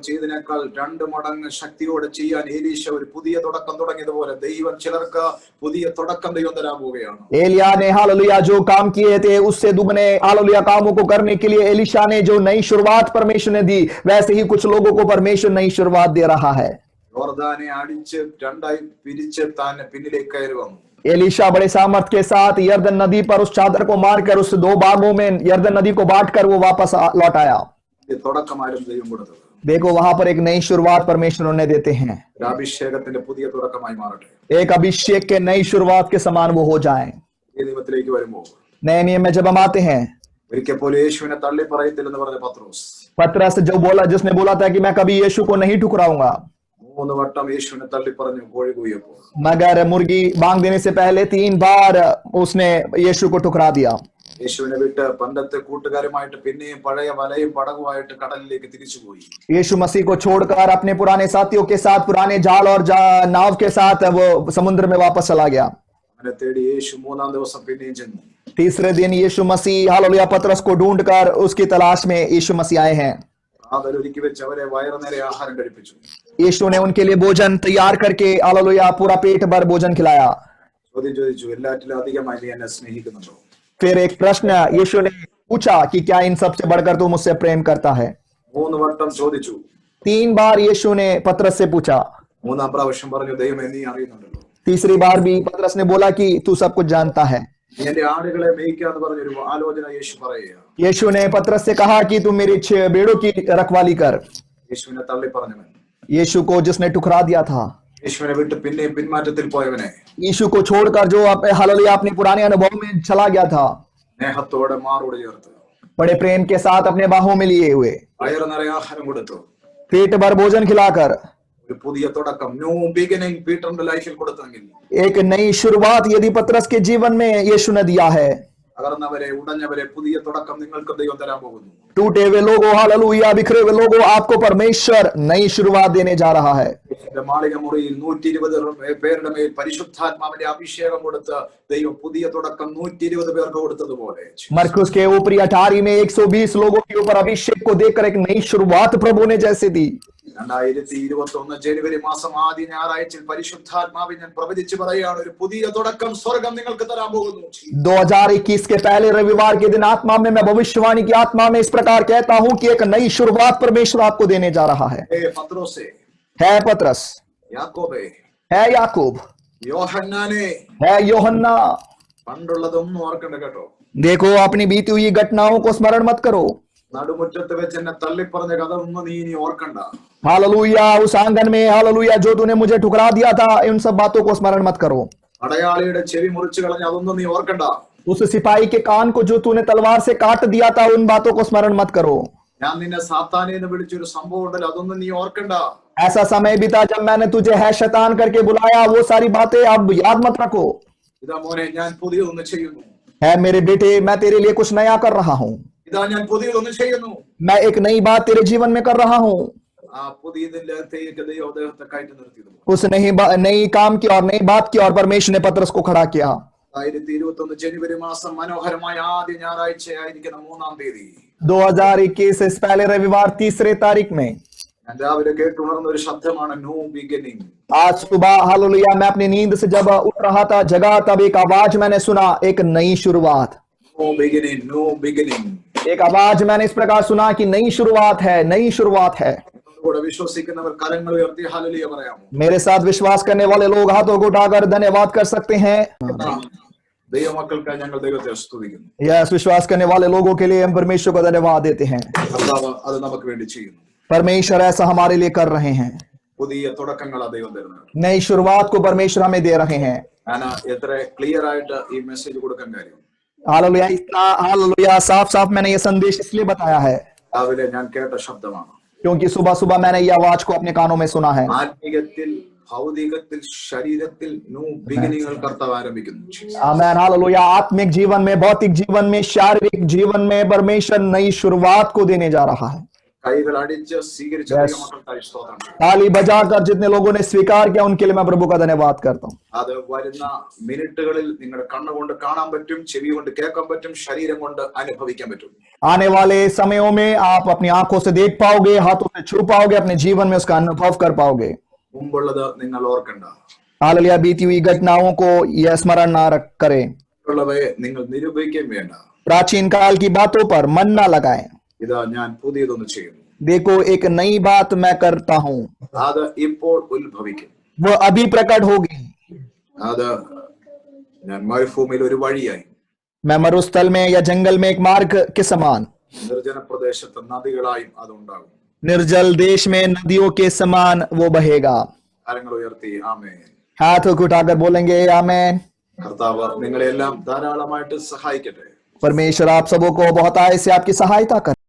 S1: ചെയ്തതിനേക്കാൾ 2 മടങ്ങ് ശക്തിയോടെ ചെയ്യാൻ എലീശ ഒരു പുതിയ തുടക്കം തുടങ്ങിയതുപോലെ ദൈവം ചിലർക്ക് പുതിയ തുടക്കം ദൈവം തരാൻ പോവുകയാണ്.
S2: एलिया ने हालेलुया जो काम किए थे उससे दुगने हालेलुया कामों को करने के लिए एलिशा ने जो नई शुरुआत परमेश्वर ने दी, वैसे ही कुछ लोगों को परमेश्वर नई शुरुआत दे रहा है.
S1: യോർദാനെ അടിച്ച് രണ്ടായി പിരിച്ച് താൻ പിന്നിലേക്ക് കയറി വന്നു.
S2: एलिशा बड़े सामर्थ के साथ यरदन नदी पर उस चादर को मारकर उस 2 भागों में यरदन नदी को बांटकर वो वापस लौट आया.
S1: ഈ തുടക്കമായിരുന്നു ദൈവം കൊടുത്തത്.
S2: देखो वहां पर एक नई शुरुआत परमेश्वर उन्हें देते हैं.
S1: ഒരു അഭിഷേകത്തിന്റെ പുതിയ തുടക്കമായി മാറട്ടെ.
S2: एक अभिषेक के नई शुरुआत के समान वो हो जाए.
S1: ഈ നിയമത്തിലേക്ക് വരുമ്പോൾ
S2: नए नियम में जब हम आते हैं,
S1: ഒരിക്കൽ പോലും യേശുവിനെ തള്ളി പറയത്തില്ലെന്ന് പറഞ്ഞ പത്രോസ്
S2: पतरस जो बोला, जिसने बोला था कि मैं कभी यीशु को नहीं ठुकराऊंगा,
S1: 3 വട്ടം യേശുവിനെ തള്ളി പറഞ്ഞു കോഴി കൂയപ്പോൾ.
S2: मगर मुर्गी बांग देने से पहले 3 बार उसने यीशु को ठुकरा दिया.
S1: യേശുവിനെ വിട്ട് പണ്ടത്തെ കൂട്ടുകാരുമായിട്ട് പിന്നെയും പഴയ വലയും പടകുമായിട്ട് കടലിലേക്ക് തിരിച്ചുപോയി.
S2: यीशु मसीह को छोड़कर अपने पुराने साथियों के साथ, पुराने जाल और नाव के साथ वो समुद्र में वापस चला गया.
S1: അവനെ തേടി യേശു 3-ാം ദിവസം പിന്നെയും ചെന്നു.
S2: तीसरे दिन यीशु मसीह हालेलुया पतरस को ढूंढकर उसकी तलाश में यीशु मसीह आए हैं.
S1: അതിൽ ഒരുക്കി വെച്ച് അവരെ വയറുനിറയെ ആഹാരം കഴിപ്പിച്ചു.
S2: यीशु ने उनके लिए भोजन तैयार करके हालेलुया पूरा पेट भर भोजन खिलाया.
S1: ചോദ്യം ചോദിച്ചു, എല്ലാറ്റിലും അധികമായി നീ എന്നെ സ്നേഹിക്കുന്നുണ്ടോ?
S2: फिर एक प्रश्न यीशु ने पूछा कि क्या इन सब से बढ़कर तू मुझसे प्रेम करता है.
S1: 3 വട്ടം ചോദിച്ചു.
S2: 3 बार यीशु ने पतरस से पूछा.
S1: 3-ാം പ്രാവശ്യം പറഞ്ഞു, ദൈവമേ നീ അറിയുന്നുണ്ടല്ലോ.
S2: तीसरी बार भी पतरस ने बोला कि तू सब कुछ जानता है.
S1: നീ എന്റെ ആടുകളെ മേയ്ക്കാന്ന് പറഞ്ഞൊരു ആലോചന യേശു പറയുക.
S2: यीशु ने पतरस से कहा कि तू मेरी 6 भेड़ों की रखवाली कर.
S1: യേശുവിനെ തള്ളി പറഞ്ഞവൻ,
S2: यीशु को जिसने ठुकरा दिया था,
S1: യേശുവിനെ വിട്ട് പിന്നെയും പിന്മാറ്റത്തിൽ പോയവനെ,
S2: यीशु को छोड़कर जो हालेलुया अपने पुराने अनुभव में चला गया था,
S1: സ്നേഹത്തോടെ മാറോട് ചേർത്ത്
S2: बड़े प्रेम के साथ अपने बाहों में लिए हुए,
S1: വയറു നിറയെ ആഹാരം കൊടുത്തു,
S2: पेट भर भोजन खिलाकर
S1: ഒരു പുതിയ തുടക്കം, ന്യൂ ബിഗിനിങ് പീറ്ററിന്റെ ലൈഫിൽ കൊടുത്തെങ്കിൽ
S2: एक नई शुरुआत यदि पतरस के जीवन में यीशु ने दिया है,
S1: തകർന്നവരെ ഉടഞ്ഞവരെ പുതിയ തുടക്കം നിങ്ങൾക്ക് ദൈവം തരാൻ പോകുന്നു.
S2: टूटे हुए लोगों हालेलुया बिखरे हुए लोगों आपको परमेश्वर नई शुरुआत देने जा रहा है.
S1: മാളിക മുറിയിൽ 120 പേരുടെ മേൽ പരിശുദ്ധാത്മാവിന്റെ അഭിഷേകം കൊടുത്ത് ദൈവം പുതിയ തുടക്കം 120 പേർക്ക് കൊടുത്തതുപോലെ
S2: मरकुस के ऊपरी अटारी में 120 लोगों के ऊपर अभिषेक को देकर एक नई शुरुआत प्रभु ने जैसे दी.
S1: 2021 ജനുവരി മാസം ആദ്യ ഞായറാഴ്ചയിൽ പരിശുദ്ധാത്മാവിൽ ഞാൻ പ്രവചിച്ചു പറയുകയാണ്, ഒരു പുതിയ തുടക്കം സ്വർഗം നിങ്ങൾക്ക് തരാൻ പോകുന്നു.
S2: 2021 के पहले रविवार के दिन आत्मा में मैं भविष्यवाणी की आत्मा में इस प्रकार कहता हूं कि एक नई शुरुआत परमेश्वर आपको देने जा रहा है.
S1: പത്രോസേ,
S2: है पतरस,
S1: യാക്കോബേ,
S2: है याकूब,
S1: യോഹന്നാനെ,
S2: है യോहन्ना.
S1: പണ്ടുള്ളതൊന്നും ഓർക്കണ്ട കേട്ടോ.
S2: देखो अपनी बीती हुई घटनाओं को स्मरण मत करो.
S1: നടുമുറ്റത്ത് വെച്ച് എന്നെ തള്ളിപ്പറഞ്ഞ കഥ ഒന്നും നീ ഇനി ഓർക്കണ്ട.
S2: हालेलुया उस आंगन में हालेलुया जो तूने मुझे ठुकरा दिया था, इन सब बातों को स्मरण मत करो.
S1: പടയാളിയുടെ ചെവി മുറിച്ചു കളഞ്ഞ അതൊന്നും നീ ഓർക്കണ്ട.
S2: उस सिपाही के कान को जो तूने तलवार से काट दिया था, उन बातों को स्मरण मत करो.
S1: ഞാൻ നിന്നെ സാത്താനെ എന്ന് വിളിച്ചൊരു സംഭവം ഉണ്ടല്ലോ, അതൊന്നും നീ ഓർക്കണ്ട.
S2: ऐसा समय भी था जब मैंने तुझे है शैतान करके बुलाया, वो सारी बातें अब याद मत रखो.
S1: ഇതാ മോനെ ഞാൻ പുതിയതൊന്ന് ചെയ്യുന്നു,
S2: है मेरे बेटे मैं तेरे लिए कुछ नया कर रहा हूँ,
S1: ഇതാ ഞാൻ പുതിയതൊന്ന് ചെയ്യുന്നു.
S2: मैं एक नई बात तेरे जीवन में कर रहा हूँ।
S1: ആ പുതിയതിന്റെ അകത്തേക്ക് ദൈവം അദ്ദേഹത്തെ കയറ്റി നിർത്തിയത്.
S2: उस नई काम की और नई बात की और परमेश्वर ने पतरस को खड़ा किया।
S1: 2021 ജനുവരി മാസം മനോഹരമായ ആദ്യ ഞായറാഴ്ച ആയിരിക്കുന്ന 3-ാം തീയതി
S2: 2021 इस पहले रविवार 3 तारीख में
S1: ഞാൻ രാവിലെ കേട്ടുണർന്ന ഒരു ശബ്ദമാണ് ന്യൂ ബിഗിനിങ്.
S2: आज सुबह हालेलुया मैं अपनी नींद से जब उठ रहा था जगा तब एक आवाज मैंने सुना, एक नई शुरुआत।
S1: New beginning, new beginning.
S2: एक आवाज मैंने इस प्रकार सुना कि नई शुरुआत है, नई शुरुआत है।
S1: കൂടെ വിശ്വസിക്കുന്നവർ കരങ്ങൾ ഉയർത്തി ഹല്ലേലൂയ പറയാമോ?
S2: मेरे साथ विश्वास करने वाले लोग हाथों को उठाकर धन्यवाद कर सकते हैं।
S1: ദൈവമക്കൾക്കായി ഞങ്ങൾ ദൈവത്തെ സ്തുതിക്കുന്നു.
S2: यस, विश्वास करने वाले लोगों के लिए हम परमेश्वर को धन्यवाद देते हैं।
S1: കർത്താവ് അത് നമുക്ക് വേണ്ടി ചെയ്യുന്നു.
S2: परमेश्वर ऐसा हमारे लिए कर रहे हैं,
S1: പുതിയ തുടക്കങ്ങളാ ദൈവം തരുന്നത്.
S2: नई शुरुआत को परमेश्वर हमें दे रहे हैं।
S1: ഞാൻ എത്ര ക്ലിയർ ആയിട്ട് ഈ മെസ്സേജ് കൊടുക്കാൻ കാര്യം,
S2: हालेलुया, इतना हालेलुया साफ साफ मैंने ये संदेश इसलिए बताया है
S1: രാവിലെ ഞാൻ കേട്ട ശബ്ദമാണ്.
S2: क्योंकि सुबह सुबह मैंने ये आवाज को अपने कानों में सुना है।
S1: ആത്മീയത്തിൽ, ഭൗതികത്തിൽ, ശരീരത്തിൽ ന്യൂ ബിഗിനിങ്ങുകൾ കർത്താവ് ആരംഭിക്കുന്നു.
S2: आमेन, हालेलुया। आत्मिक जीवन में, भौतिक जीवन में, शारीरिक जीवन में परमेश्वर नई शुरुआत को देने जा रहा है।
S1: കൈകൾ അടിച്ച് സ്വീകരിച്ച ദൈവമക്കൾക്കായി സ്തോത്രം.
S2: ताली बजाकर जितने लोगों ने स्वीकार किया उनके लिए मैं प्रभु का धन्यवाद करता हूँ।
S1: അത് വരുന്ന മിനിറ്റുകളിൽ നിങ്ങളുടെ കണ്ണുകൊണ്ട് കാണാൻ പറ്റും, ചെവി കൊണ്ട് കേൾക്കാൻ പറ്റും, ശരീരം കൊണ്ട് അനുഭവിക്കാൻ പറ്റും.
S2: आने वाले समयों में आप अपनी आंखों से देख पाओगे, हाथों से छू पाओगे, अपने जीवन में उसका अनुभव कर पाओगे।
S1: മുമ്പുള്ളത് നിങ്ങൾ ഓർക്കണ്ട,
S2: हालेलुया, बीती हुई घटनाओं को यह स्मरण ना रख करें,
S1: ഉള്ളവയെ നിങ്ങൾ നിരൂപിക്കുകയും വേണ്ട.
S2: प्राचीन काल की बातों पर मन ना लगाएं।
S1: ഇതാ ഞാൻ പുതിയതൊന്ന് ചെയ്യുന്നു,
S2: देखो एक नई बात मैं करता हूँ,
S1: അത് ഇപ്പോൾ ഉത്ഭവിക്കും.
S2: वो अभी प्रकट होगी।
S1: അത് ഞാൻ മരുഭൂമിയിൽ ഒരു വഴിയായി,
S2: मैं मरुस्थल में या जंगल में एक मार्ग के समान,
S1: നിർജ്ജന പ്രദേശത്ത് നദികളായും അതുണ്ടാകും.
S2: निर्जल देश में नदियों के समान वो बहेगा।
S1: കരങ്ങൾ ഉയർത്തി ആമേൻ.
S2: हाथों को उठाकर बोलेंगे आमेन।
S1: കർത്താവ് നിങ്ങളെല്ലാം ധാരാളമായിട്ട് സഹായിക്കട്ടെ.
S2: परमेश्वर आप सबों को बहुत आय से आपकी सहायता करे।